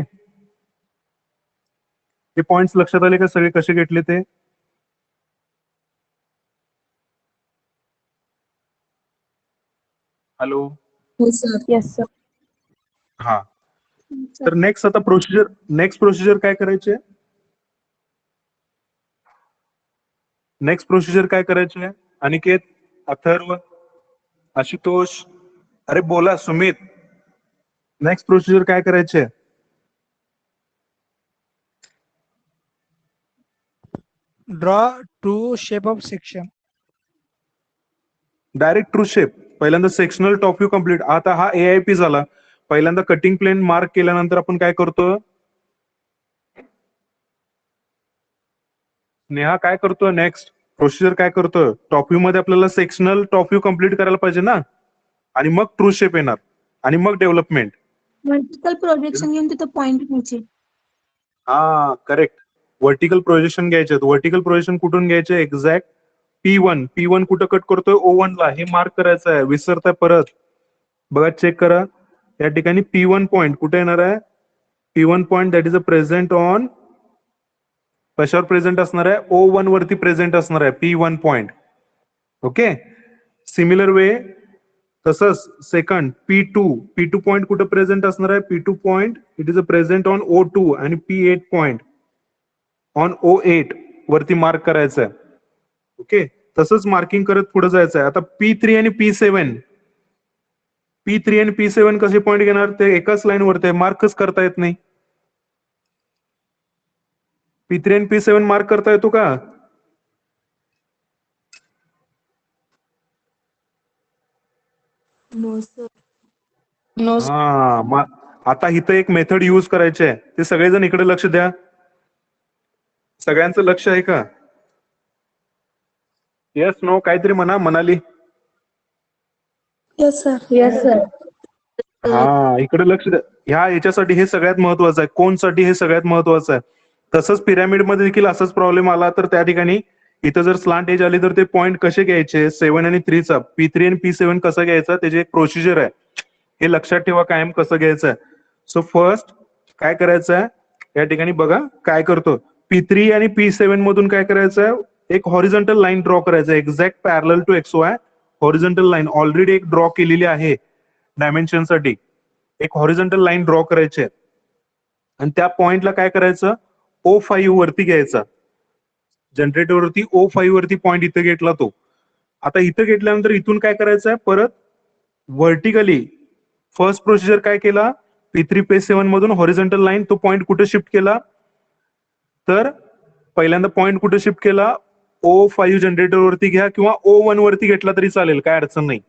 हे पॉइंट्स लक्षात आले का सगळे कसे घेतले ते. हॅलो. हो सर. Yes sir. हा, तर नेक्स्ट प्रोसिजर काय करायचे? नेक्स्ट प्रोसिजर काय करायचे? अनिकेत, अथर्व, आशुतोष, अरे बोला सुमित. नेक्स्ट प्रोसिजर काय करायचे? Draw true shape of section. Direct true shape. पहिल्यांदा सेक्शनल टॉप व्ह्यू कम्प्लीट. आता हा AIP झाला. पहिल्यांदा कटिंग प्लेन मार्क केल्यानंतर आपण काय करतो? नेहा काय करतो? नेक्स्ट प्रोसिजर काय करतो? टॉप व्ह्यू मध्ये आपल्याला सेक्शनल टॉप व्ह्यू कम्प्लीट करायला पाहिजे ना, आणि मग ट्रू शेप येणार, आणि मग डेव्हलपमेंट. व्हर्टिकल प्रोजेक्शन घेऊन तिथं पॉइंट घ्यायचे. हा करेक्ट. व्हर्टिकल प्रोजेक्शन घ्यायचे. व्हर्टिकल प्रोजेक्शन कुठून घ्यायचे? एक्झॅक्ट P1 कुठं कट करतोय? O1 ला. हे मार्क करायचं आहे. विसरताय परत. बघा, चेक करा. या ठिकाणी P1 पॉइंट कुठे येणार आहे? P1 point that is a present on, कशावर प्रेझेंट असणार आहे? O1 वरती प्रेझेंट असणार आहे P1 point. Okay. Similar way तसंच सेकंड P2 पॉइंट कुठे प्रेझेंट असणार आहे? P2 point it is a present on O2, आणि P8 पॉइंट ऑन O8 वरती मार्क करायचं आहे. ओके. तसंच मार्किंग करत पुढे जायचं आहे. आता P3 आणि P7 कसे पॉइंट घेणार? ते एकाच लाईन वरती मार्कच करता येत नाही. P3 आणि P7 मार्क करता येतो का? No sir. नो. हा, आता इथं एक मेथड यूज करायची आहे. ते सगळेजण इकडे लक्ष द्या. सगळ्यांचं लक्ष आहे का? येस नो काहीतरी म्हणाली. Yes sir. Yes sir. हा, इकडे लक्ष द्या. ह्या याच्यासाठी हे सगळ्यात महत्वाचं आहे. कोणसाठी हे सगळ्यात महत्वाचं आहे. तसंच पिरामिड मध्ये देखील असाच प्रॉब्लेम आला तर त्या ठिकाणी इथं जर स्लांट एज आली तर ते पॉईंट कसे घ्यायचे? 7 आणि 3 चा P3 आणि P7 कसं घ्यायचा? त्याची एक प्रोसिजर आहे. हे लक्षात ठेवा कायम कसं घ्यायचं आहे. सो फर्स्ट काय करायचं आहे? या ठिकाणी बघा काय करतो. P3 आणि P7 मधून काय करायचं आहे? एक हॉरिझॉन्टल लाईन ड्रॉ करायचं आहे. Exact parallel to XY horizontal line already एक ड्रॉ केलेली आहे. डायमेन्शन साठी एक हॉरिझॉन्टल लाईन ड्रॉ करायची आहे, आणि त्या पॉइंटला काय करायचं? O5 वरती घ्यायचा. जनरेटर वरती O5 वरती पॉइंट इथं घेतला तो. आता इथं घेतल्यानंतर इथून काय करायचं आहे? परत व्हर्टिकली फर्स्ट प्रोसिजर काय केला? P3 P7 मधून हॉरिझॉन्टल लाईन तो पॉइंट कुठे शिफ्ट केला? तर पहिल्यांदा पॉइंट कुठे शिफ्ट केला? O5 जनरेटर वरती घ्या, किंवा O1 वरती घेतला तरी चालेल, काय अडचण नाही.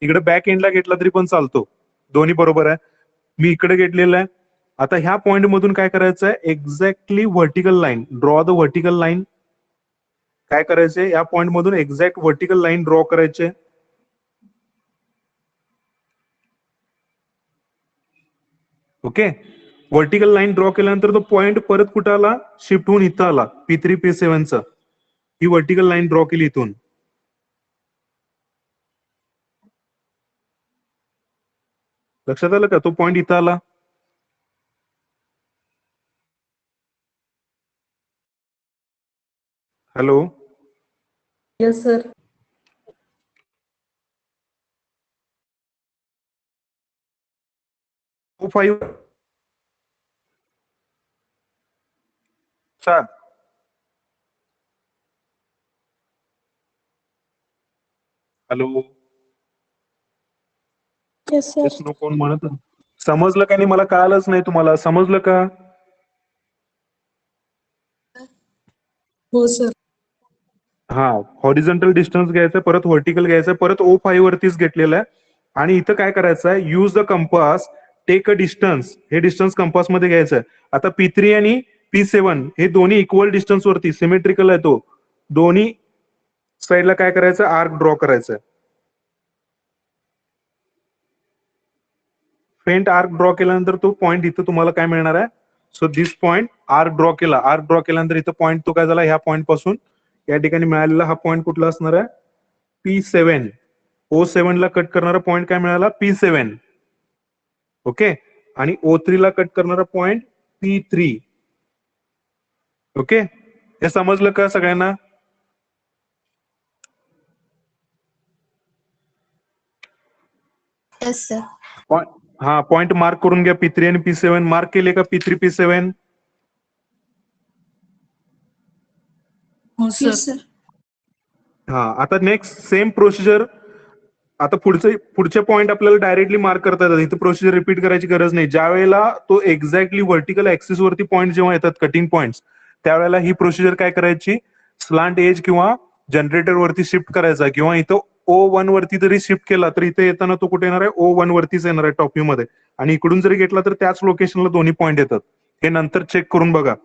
इकडे बॅक एंडला घेतला तरी पण चालतो, दोन्ही बरोबर आहे. मी इकडे घेतलेलं आहे. आता ह्या पॉइंट मधून काय करायचं आहे? Exactly vertical line draw the vertical line. काय करायचंय? या पॉइंट मधून एक्झॅक्ट व्हर्टिकल लाईन ड्रॉ करायचे. ओके. व्हर्टिकल लाईन ड्रॉ केल्यानंतर तो पॉइंट परत कुठं आला? शिफ्ट होऊन इथं आला. P3 P7 चा ही व्हर्टिकल लाईन ड्रॉ केली इथून. लक्षात आलं का? तो पॉइंट इथं आला. हॅलो. Yes sir. O5 छान. Hello. Yes yes sir. No कोण म्हणत? समजलं का नाही? मला कळालंच नाही. तुम्हाला समजलं का? हो सर. हा, हॉरिझॉन्टल डिस्टन्स घ्यायचं, परत व्हर्टिकल घ्यायचं, परत O5 वरतीच घेतलेलं आहे. आणि इथं काय करायचं आहे? Use the compass, take a distance. हे डिस्टन्स कंपास मध्ये घ्यायचं आहे. आता P3 आणि P7 हे दोन्ही इक्वल डिस्टन्स वरती सिमेट्रिकल आहे. तो दोन्ही साईडला काय करायचं? आर्क ड्रॉ करायचं आहे. फेंट आर्क ड्रॉ केल्यानंतर तो पॉइंट इथं तुम्हाला काय मिळणार आहे? So this point arc draw केला. आर्क ड्रॉ केल्यानंतर इथं पॉइंट तो काय झाला? ह्या पॉइंट पासून या ठिकाणी मिळालेला हा पॉइंट कुठला असणार आहे? P7. O7 ला कट करणारा पॉइंट काय मिळाला? P7. ओके. आणि O3 ला कट करणारा पॉइंट P3. ओके. हे समजलं का सगळ्यांना? Yes sir. हा पॉइंट मार्क करून घ्या P3 आणि P7. मार्क केले का P3 P7? हो येस सर. सर. हा आता नेक्स्ट सेम प्रोसिजर. आता पुढचे पॉइंट आपल्याला डायरेक्टली मार्क करता येतात. इथे प्रोसिजर रिपीट करायची गरज नाही. ज्या वेळेला तो एक्झॅक्टली व्हर्टिकल ऍक्सिस वरती पॉइंट जेव्हा येतात कटिंग पॉइंट्स, त्यावेळेला ही प्रोसिजर काय करायची, स्लांट एज किंवा जनरेटर वरती शिफ्ट करायचा, किंवा इथं O1 वरती जरी शिफ्ट केला तर इथे येताना तो कुठे येणार आहे, O1 वरतीच येणार आहे टॉप व्ह्यू मध्ये. आणि इकडून जरी घेतला तर त्याच लोकेशनला दोन्ही पॉइंट येतात. हे नंतर चेक करून बघा.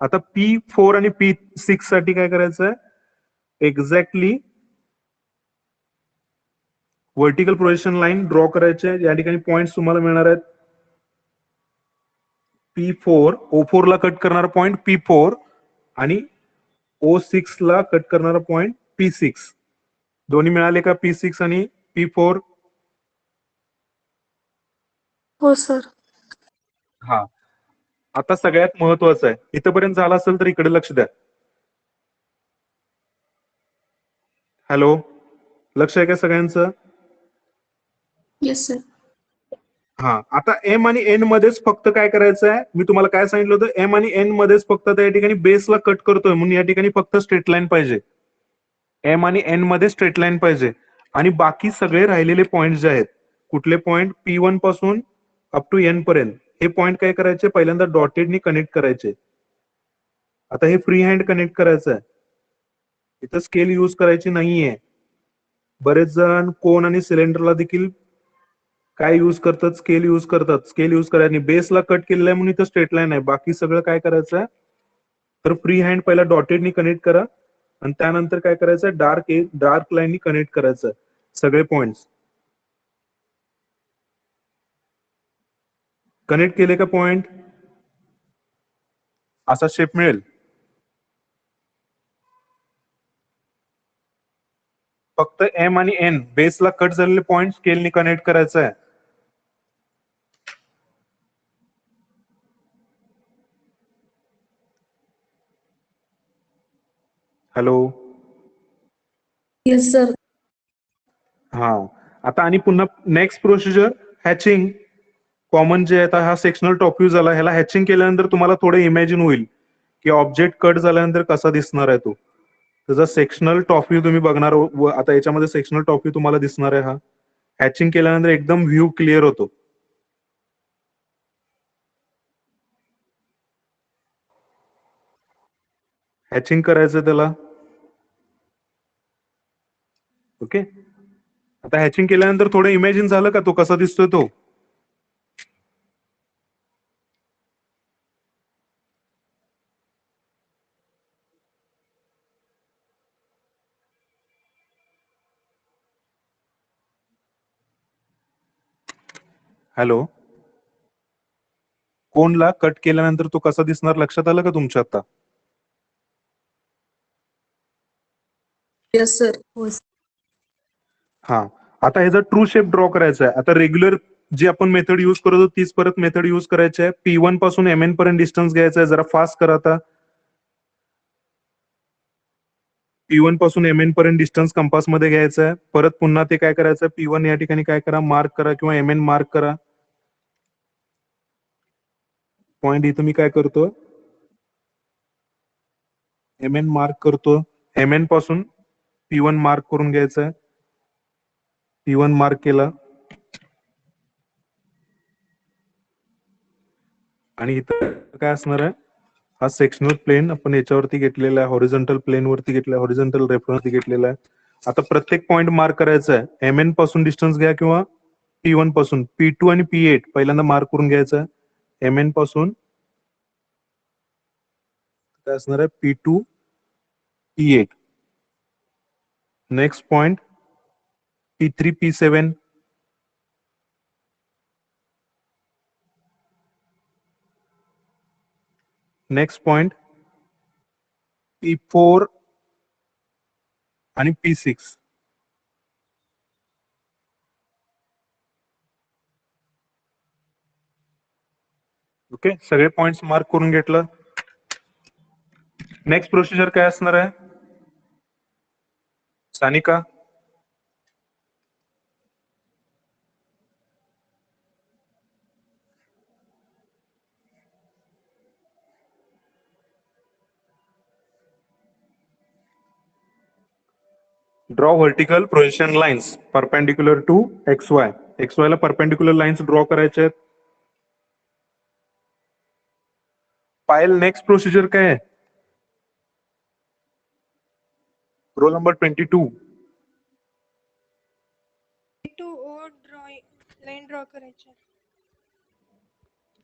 आता P4 आणि P6 साठी काय करायचं आहे, exactly vertical projection line draw करायचे. या ठिकाणी पॉइंट तुम्हाला मिळणार आहेत P4, O4 ला कट करणारा पॉइंट P4 आणि O6 ला कट करणारा पॉइंट P6. दोन्ही मिळाले का P6 आणि P4? हो सर. हा. आता सगळ्यात महत्वाचं आहे, इथपर्यंत झालं असेल तर इकडे लक्ष द्या. हॅलो, लक्ष आहे का सगळ्यांचं? Yes sir. हा. आता एम आणि एन मध्येच फक्त काय करायचं आहे, मी तुम्हाला काय सांगितलं होतं, एम आणि एन मध्येच फक्त त्या ठिकाणी बेसला कट करतोय म्हणून या ठिकाणी फक्त स्ट्रेट लाईन पाहिजे. एम आणि एन मध्ये स्ट्रेट लाईन पाहिजे. आणि बाकी सगळे राहिलेले पॉइंट जे आहेत, कुठले पॉइंट P1 पासून अप टू एन पर्यंत, हे पॉइंट काय करायचे, पहिल्यांदा डॉटेडनी कनेक्ट करायचे. आता हे फ्री हँड कनेक्ट करायचं आहे, इथं स्केल यूज करायची नाहीये. बरेच जण कोन आणि सिलेंडरला देखील काय यूज करतात, स्केल यूज करतात. स्केल यूज करायला बेसला कट केलेलं आहे म्हणून इथं स्ट्रेट लाईन आहे. बाकी सगळं काय करायचं आहे, तर फ्री हँड पहिला डॉटेडनी कनेक्ट करा आणि त्यानंतर काय करायचं, डार्क लाईननी कनेक्ट करायचं सगळे पॉइंट्स. कनेक्ट केले का पॉइंट, असा शेप मिळेल. फक्त एम आणि एन बेसला कट झालेले पॉइंट स्केलनी कनेक्ट करायचं आहे. हॅलो. Yes sir. हा. आता आणि पुन्हा नेक्स्ट प्रोसिजर, हॅचिंग. कॉमन जे आहे, हा सेक्शनल टॉप व्ह्यू झाला. ह्याला हॅचिंग केल्यानंतर तुम्हाला थोडं इमॅजिन होईल की ऑब्जेक्ट कट झाल्यानंतर कसा दिसणार आहे तो. त्याचा सेक्शनल टॉप व्ह्यू तुम्ही बघणार. आता याच्यामध्ये सेक्शनल टॉप व्ह्यू तुम्हाला दिसणार आहे. हा हॅचिंग केल्यानंतर एकदम व्ह्यू क्लिअर होतो. हॅचिंग करायचं त्याला. ओके. आता हॅचिंग केल्यानंतर थोडं इमॅजिन झालं का तो कसा दिसतोय तो. हॅलो. कोनला कट केल्यानंतर तो कसा दिसणार लक्षात आलं का तुमच्या आता. Yes sir. हो हा. आता ह्याचा ट्रू शेप ड्रॉ करायचा आहे. आता रेग्युलर जी आपण मेथड युज करत होतो तीच परत मेथड युज करायची आहे. P1 पासून MN पर्यंत डिस्टन्स घ्यायचा आहे. जरा फास्ट करा आता. P1 पासून MN पर्यंत डिस्टन्स कंपास मध्ये घ्यायचं आहे. परत पुन्हा ते काय करायचं, P1 या ठिकाणी काय करा, मार्क करा किंवा MN मार्क करा. पॉइंट इथं मी काय करतो, MN मार्क करतो. MN पासून P1 मार्क करून घ्यायचं आहे. P1 मार्क केला आणि इथं काय असणार आहे, हा सेक्शनल प्लेन आपण याच्यावरती घेतलेला आहे, हॉरिझॉन्टल प्लेन वरती घेतलेला, हॉरिझॉन्टल रेफरन्स घेतलेला आहे. आता प्रत्येक पॉइंट मार्क करायचा आहे. MN पासून डिस्टन्स घ्या किंवा P1 पासून. P2 आणि P8 पहिल्यांदा मार्क करून घ्यायचं आहे. MN पासून काय असणार आहे, P2 P8. Next point P3 P7. Next point P4 आणि P6. ओके, सगळे पॉइंट्स मार्क करून घेतलं. नेक्स्ट प्रोसिजर काय असणार आहे Sanika. Draw vertical projection lines perpendicular to XY. XY ला परपेंडिक्युलर लाईन्स ड्रॉ करायचे आहेत. पायल नेक्स्ट प्रोसिजर काय आहे? Roll number 22. To O line draw करायची.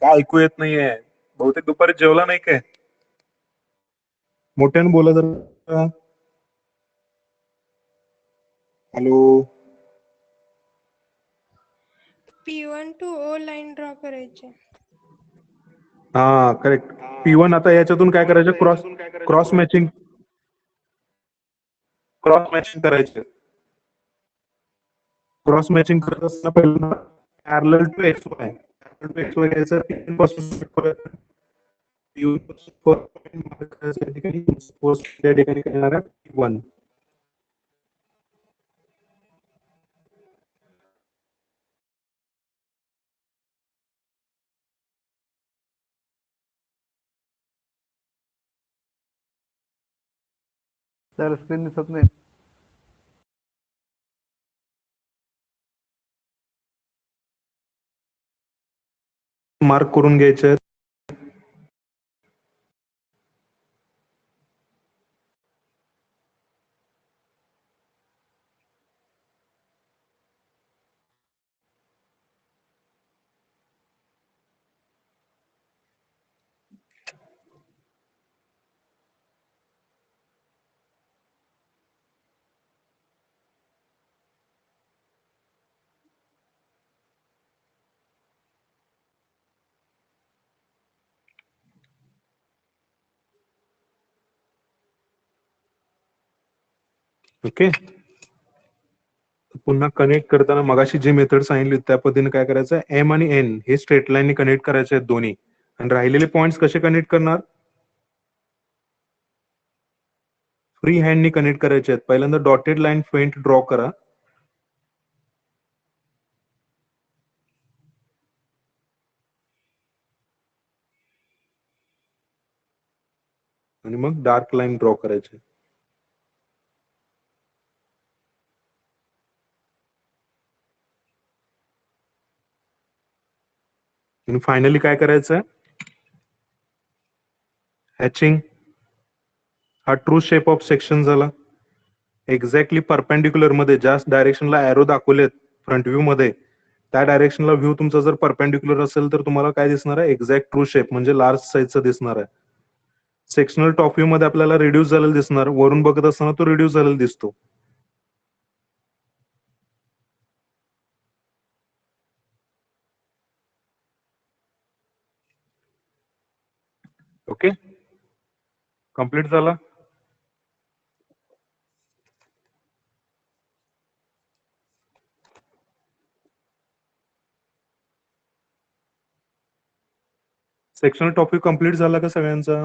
काय ऐकू येत नाहीये? बहुतेक दुपारी जेवला नाही काय? मोठ्यानं बोला जरा. Hello. P1 to O line draw करायची. हा करेक्ट. P1 आता याच्यातून काय करायचं? क्रॉस मॅचिंग करायचे. क्रॉस मॅचिंग करत असताना पहिल्यांदा parallel to XY. Parallel to XY घ्यायचं. P1 पासून सुरुवात करायचं. P1 पासून first point mark करायचं. या ठिकाणी त्या ठिकाणी काय येणार आहे? P1. सर स्क्रीन दिसत नाही. मार्क करून घ्यायचे. ओके. पुन्हा कनेक्ट करताना मगाशी जी मेथड सांगितली त्या पद्धतीने काय करायचं? M आणि N हे स्ट्रेट लाईनने कनेक्ट करायचे आहेत दोन्ही. आणि राहिलेले पॉइंट्स कसे कनेक्ट करणार? फ्री हँडनी कनेक्ट करायचे आहेत. पहिल्यांदा डॉटेड लाईन फेंट ड्रॉ करा. आणि मग डार्क लाईन ड्रॉ करायचे. आणि फायनली काय करायचं? हॅचिंग. हा ट्रू शेप ऑफ सेक्शन झाला. एक्झॅक्टली परपेंडिक्युलर मध्ये ज्या डायरेक्शनला एरो दाखवलेत फ्रंट व्ह्यू मध्ये त्या डायरेक्शनला व्ह्यू तुमचा जर परपेंडिक्युलर असेल तर तुम्हाला काय दिसणार आहे? एक्झॅक्ट ट्रू शेप म्हणजे लार्ज साईजचा दिसणार आहे. सेक्शनल टॉप व्ह्यू मध्ये आपल्याला रिड्यूस झालेला दिसणार. वरून बघत असताना तो रिड्यूस झालेला दिसतो. ओके. कंप्लीट झाला. सेक्शनल टॉप व्ह्यू कंप्लीट झाला का सगळ्यांचा?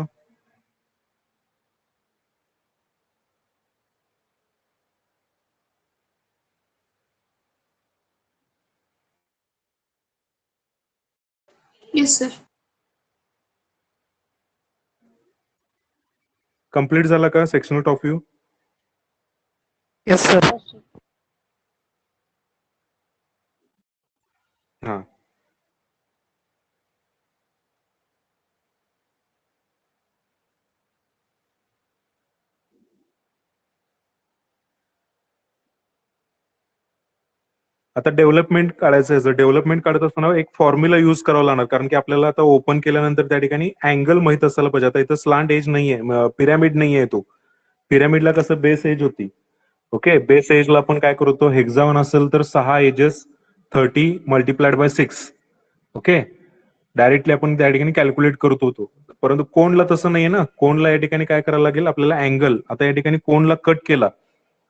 Yes, sir. कंप्लीट झाला का sectional top view? Yes, sir. हा. आता डेव्हलपमेंट काढायचं आहे. जर डेव्हलपमेंट काढत असताना एक फॉर्म्युला युज करावा लागणार, कारण की आपल्याला आता ओपन केल्यानंतर त्या ठिकाणी अँगल माहित असायला पाहिजे. आता इथं स्लांट एज नाहीये, पिरॅमिड नाहीये. तो पिरॅमिडला कसं बेस एज होती. ओके. बेस एजला आपण काय करतो? हेक्झागॉन असेल तर 6 edges 30 multiplied by 6. Okay. Directly आपण त्या ठिकाणी कॅल्क्युलेट करत होतो. परंतु कोनला तसं नाहीये ना. कोनला या ठिकाणी काय करायला लागेल? आपल्याला अँगल. आता या ठिकाणी कोनला कट केला,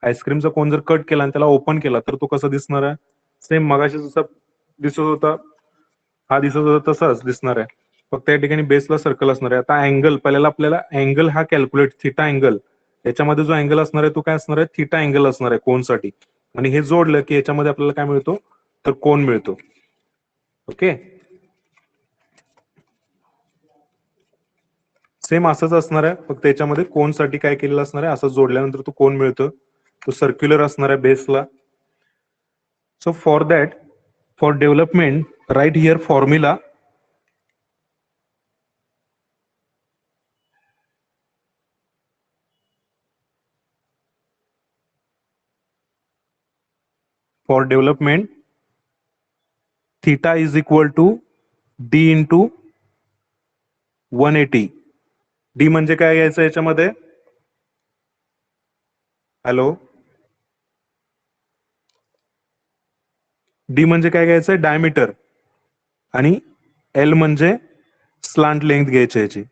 आईस्क्रीमचा कोन जर कट केला आणि त्याला ओपन केला तर तो कसा दिसणार आहे? सेम मगाशी जसा दिसत होता, हा दिसत होता तसाच दिसणार आहे. फक्त या ठिकाणी बेसला सर्कल असणार आहे. आता अँगल, पहिल्याला आपल्याला अँगल हा कॅल्क्युलेट, थिटा अँगल, याच्यामध्ये जो अँगल असणार आहे तो काय असणार आहे? थिटा अँगल असणार आहे कोनसाठी. आणि हे जोडलं की याच्यामध्ये आपल्याला काय मिळतो? तर कोन मिळतो. ओके. सेम असंच असणार आहे, फक्त याच्यामध्ये कोनसाठी काय केलेलं असणार आहे? असं जोडल्यानंतर तो कोन मिळतो. तो सर्क्युलर असणार आहे बेसला. So for that, for development write here formula. For development, theta is equal to d into 180. d म्हणजे काय घ्यायचं याच्यामध्ये? हॅलो, d म्हणजे काय घ्यायचं? डायमीटर. आणि l म्हणजे स्लांट लेंथ घ्यायची याची,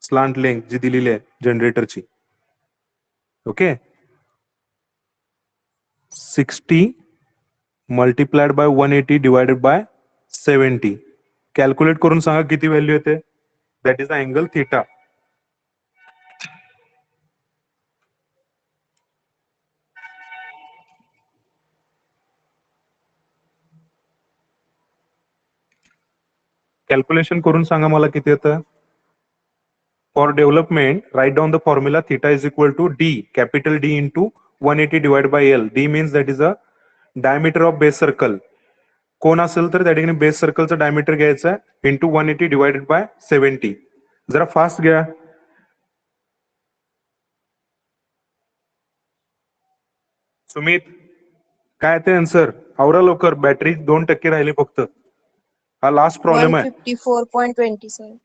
स्लांट लेंथ जी दिलेली आहे जनरेटरची. Okay, 60 multiplied by 180 divided by 70. Calculate करून सांगा किती व्हॅल्यू येते. That is the angle theta. Calculation करून सांगा मला किती येतं. For development write down the formula. Theta is equal to D, capital D into 180 divide by L. D means that is a diameter of base circle. कोण असेल तर त्या ठिकाणी बेस सर्कलचं डायमीटर घ्यायचं इंटू 180 डिवायडेड बाय 70. जरा fast घ्या. सुमित, काय ते आन्सर? आवरा लवकर, बॅटरी 2% राहिली फक्त. हा लास्ट प्रॉब्लेम आहे. 154.27.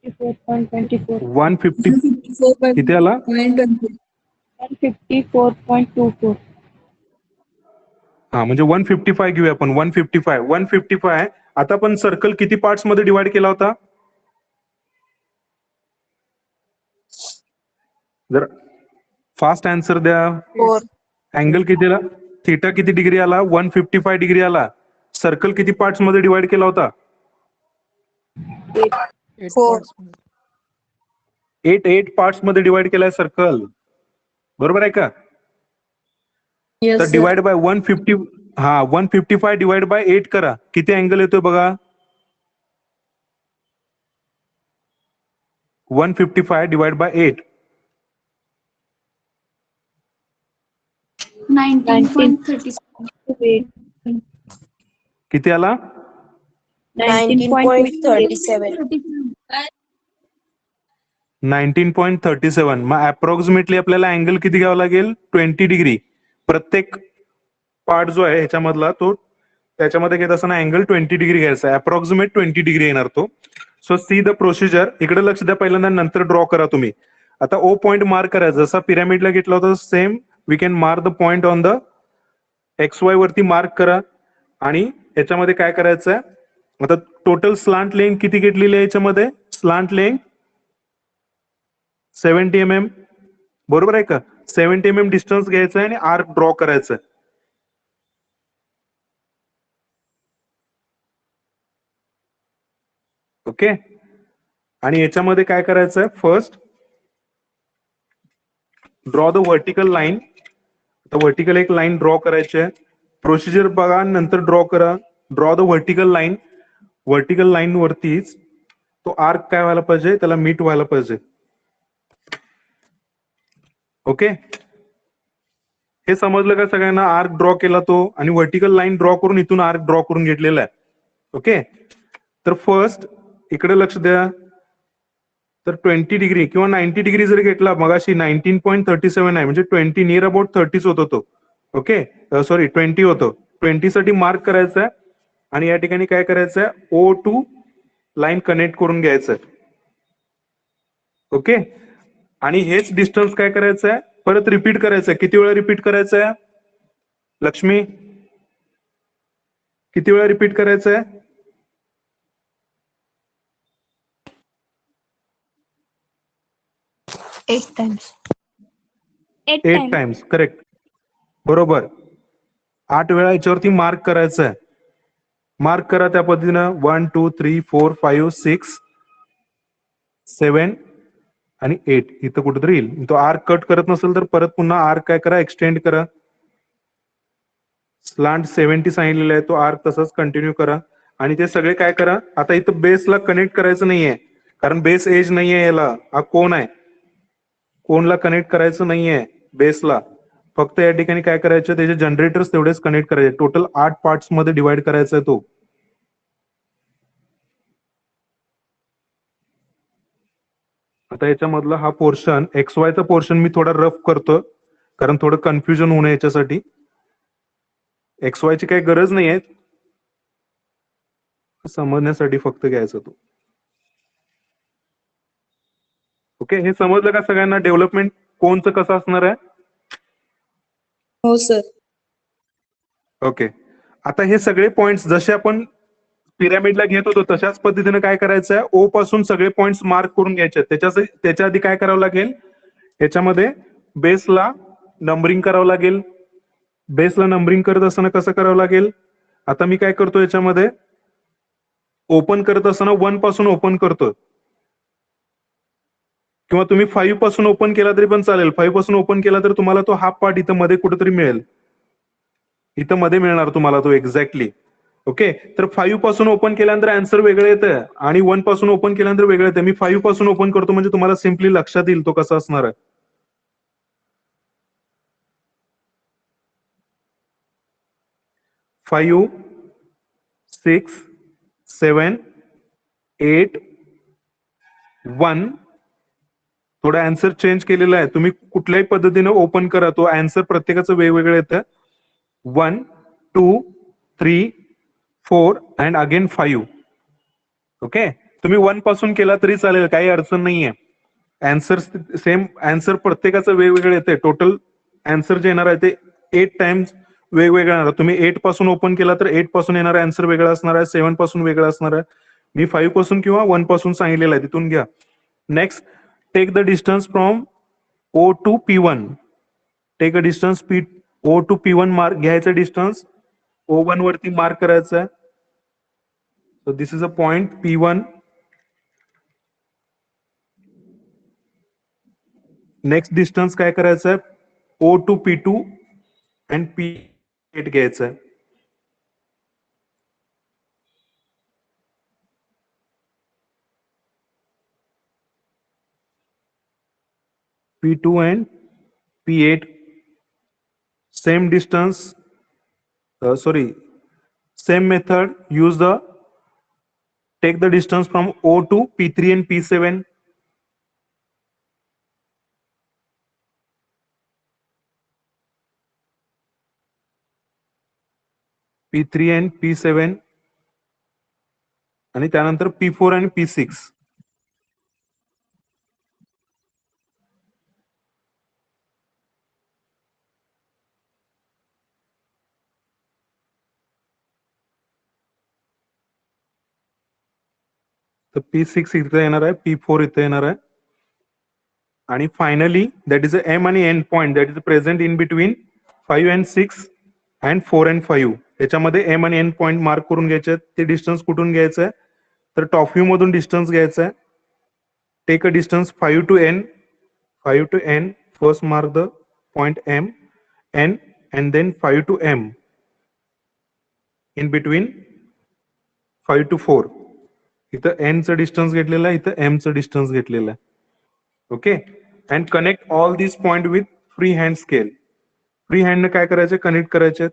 150 किती आला? 154.24. हा म्हणजे 155 घेऊया आपण. 155. आता पण सर्कल किती पार्ट्स मध्ये डिवाइड केला होता? जर फास्ट आन्सर द्या. 4. अँगल कितीला? थिटा किती डिग्री आला? 155 डिग्री आला. सर्कल किती पार्ट्स मध्ये डिवाइड केला होता? 8 Four. parts मध्ये. 8 पार्ट्स मध्ये डिवाइड केलाय सर्कल. बरोबर आहे का? तर डिवाइड बाय 150. हा, 155 डिवाइड बाय 8 करा. किती अँगल येतोय बघा. 155 डिवाइड बाय 8. 19.37. किती आला? 19.37. 19.37. मग अप्रॉक्सिमेटली आपल्याला अँगल किती घ्यावा लागेल? 20 डिग्री. प्रत्येक पार्ट जो आहे ह्याच्यामधला तो त्याच्यामध्ये घेत असताना अँगल 20 डिग्री घ्यायचा. अप्रॉक्सिमेट 20 डिग्री येणार तो. So see the procedure. इकडे लक्ष द्या पहिल्यांदा, नंतर ड्रॉ करा तुम्ही. आता ओ पॉइंट मार्क करायचा. जसा पिरामिडला घेतला होता same we can mark the point on the XY वरती मार्क करा. आणि याच्यामध्ये काय करायचं आहे, आता टोटल स्लांट लेंथ किती घेतलेली आहे याच्यामध्ये? Slant length 70 mm. बरोबर आहे का? 70 mm डिस्टन्स घ्यायचं आहे आणि आर्क ड्रॉ करायचं. ओके, आणि याच्यामध्ये काय करायचं आहे? First draw the vertical line. तर व्हर्टिकल एक लाईन ड्रॉ करायची आहे. प्रोसिजर बघा, नंतर ड्रॉ करा. Draw the vertical line. Vertical line वरतीच तो आर्क काय व्हायला पाहिजे? त्याला मीट व्हायला पाहिजे. ओके, हे समजलं का सगळ्यांना? आर्क ड्रॉ केला तो आणि व्हर्टिकल लाईन ड्रॉ करून इथून आर्क ड्रॉ करून घेतलेला आहे. ओके, तर फर्स्ट इकडे लक्ष द्या. तर 20 डिग्री किंवा 90 डिग्री जर घेतला, मगाशी 19.37 आहे म्हणजे 20 नियर अबाउट 30 होतो तो. ओके, सॉरी 20 होतो. 20 साठी मार्क करायचं आहे आणि या ठिकाणी काय करायचं आहे? O2 लाईन कनेक्ट करून घ्यायचं आहे. ओके, आणि हेच डिस्टन्स काय करायचं आहे? परत रिपीट करायचं आहे. किती वेळा रिपीट करायचं आहे लक्ष्मी? किती वेळा रिपीट करायचं आहे? 8 times. 8 8 times. टाइम्स. करेक्ट, बरोबर. 8 वेळा याच्यावरती मार्क करायचं आहे. मार्क करा त्या पद्धतीनं. 1 2 3 4 5 6 7 आणि 8. इथं कुठेतरी येईल. तो आर्क कट करत नसेल तर परत पुन्हा आर्क काय करा? एक्सटेंड करा. स्लांट 70 सांगितलेला आहे, तो आर्क तसाच कंटिन्यू करा. आणि ते सगळे काय करा? आता इथं बेसला कनेक्ट करायचं नाहीये, कारण बेस एज नाहीये याला. हा कोण आहे? कोणला कनेक्ट करायचं नाहीये बेसला. फक्त या ठिकाणी काय करायचं, त्याचे जनरेटर्स तेवढेच कनेक्ट करायचे. टोटल 8 पार्ट्स मध्ये डिवाइड करायचा आहे तो. आता याच्यामधला हा पोर्शन XY चा पोर्शन मी थोडा रफ करतो, कारण थोडं कन्फ्युजन होऊ नये याच्यासाठी. XY ची काही गरज नाहीये, समजण्यासाठी फक्त घ्यायचा तो. ओके, हे समजलं का सगळ्यांना? डेव्हलपमेंट कोणचं कसं असणार आहे? हो सर. ओके, आता हे सगळे पॉइंट्स जसे आपण पिरामिडला घेत होतो तशाच पद्धतीने काय करायचं आहे, ओ पासून सगळे पॉइंट्स मार्क करून घ्यायचे. त्याच्या आधी काय करावं लागेल, याच्यामध्ये बेसला नंबरिंग करावं लागेल. बेसला नंबरिंग करत असताना कसं करावं लागेल, आता मी काय करतो, याच्यामध्ये ओपन करत असताना 1 पासून ओपन करतो, किंवा तुम्ही 5 पासून ओपन केला तरी पण चालेल. 5 पासून ओपन केला तर तुम्हाला तो हाफ पार्ट इथं मध्ये कुठेतरी मिळेल, इथं मध्ये मिळणार तुम्हाला तो एक्झॅक्टली. ओके, तर 5 पासून ओपन केल्यानंतर आन्सर वेगळं येतं आणि 1 पासून ओपन केल्यानंतर वेगळं येतं. मी 5 पासून ओपन करतो म्हणजे तुम्हाला सिम्पली लक्षात येईल तो कसा असणार आहे. 5, 6, 7, 8, 1. थोडा आन्सर चेंज केलेला आहे, तुम्ही कुठल्याही पद्धतीने ओपन करा, तो आन्सर प्रत्येकाचं वेगवेगळं येतं. 1, 2, 3, 4 अँड अगेन 5. ओके, तुम्ही 1 पासून केला तरी चालेल, काही अडचण नाहीये. आन्सर सेम, आन्सर प्रत्येकाचं वेगवेगळं येते. टोटल आन्सर जे येणार आहे ते 8 टाइम्स वेगवेगळं येणार. तुम्ही 8 पासून ओपन केला तर 8 पासून येणारा आन्सर वेगळा असणार आहे, 7 पासून वेगळा असणार आहे. मी 5 पासून किंवा 1 पासून सांगितलेलं आहे, तिथून घ्या. Next, take the distance from O to P1. Take a distance O to P1 mark घ्यायचं, डिस्टन्स O1 वरती मार्क करायचं आहे. So this is a point P1. Next distance काय करायचं आहे, O to P2 and P8 घ्यायचं आहे. P2 and P8, same distance, same method, take the distance from O to P3 and P7. P3 and P7 आणि त्यानंतर P4 आणि P6. तर P6 इथे येणार आहे, P4 इथे येणार आहे, आणि finally that is a M आणि N point that is present in between 5 and 6 and 4 and 5. याच्यामध्ये M आणि N पॉइंट मार्क करून घ्यायचे. ते डिस्टन्स कुठून घ्यायचं आहे, तर टॉप व्ह्यू मधून डिस्टन्स घ्यायचा आहे. Take a distance 5 to N. 5 to N, first mark the point M, N, and then 5 to M. In between 5 to 4. इथं N चं डिस्टन्स घेतलेलं आहे, इथं M चं डिस्टन्स घेतलेलं आहे. Okay, and connect all this point with free hand scale. Free हँडने काय करायचे, कनेक्ट करायचे.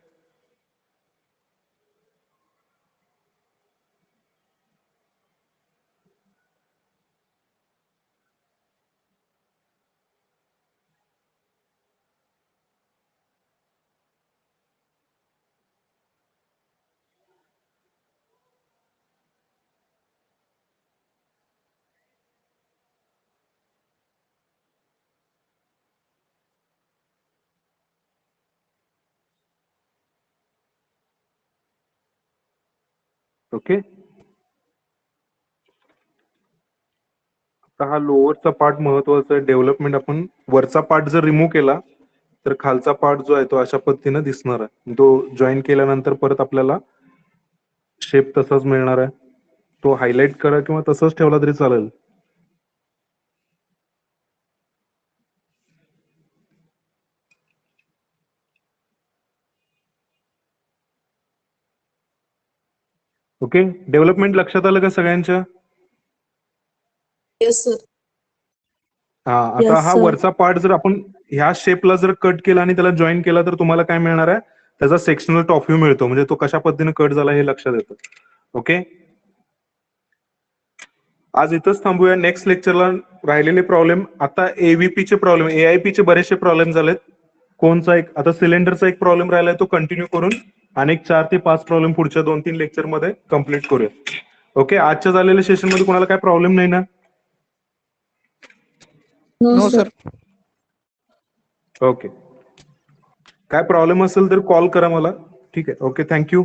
ओके, आता हा लोअरचा पार्ट महत्वाचा आहे. डेव्हलपमेंट आपण वरचा पार्ट जर रिमूव्ह केला तर खालचा पार्ट जो आहे तो अशा पद्धतीने दिसणार आहे. तो जॉईन केल्यानंतर परत आपल्याला शेप तसाच मिळणार आहे. तो हायलाइट करा किंवा तसंच ठेवला तरी चालेल. ओके, डेव्हलपमेंट लक्षात आलं का सगळ्यांच्या? Yes sir. हा, आता Yes, हा sir. वरचा पार्ट जर आपण ह्या शेपला जर कट केला आणि त्याला जॉईन केला तर तुम्हाला काय मिळणार आहे, त्याचा सेक्शनल टॉप व्ह्यू मिळतो, म्हणजे तो कशा पद्धतीने कट झाला हे लक्षात येतं. ओके, आज इथंच थांबूया. नेक्स्ट लेक्चरला राहिलेले प्रॉब्लेम, आता AVP चे प्रॉब्लेम, AIP चे बरेचसे प्रॉब्लेम झालेत. कोणचा एक आता सिलेंडरचा एक प्रॉब्लेम राहिलाय, तो कंटिन्यू करून अनेक 4 ते 5 प्रॉब्लेम पुढच्या 2-3 लेक्चर मध्ये कम्प्लीट करूया. ओके, आजच्या झालेल्या सेशन मध्ये कोणाला काय प्रॉब्लेम नाही ना? No no sir. Sir. Okay, काय प्रॉब्लेम असेल तर कॉल करा मला. ठीक आहे. Okay, thank you.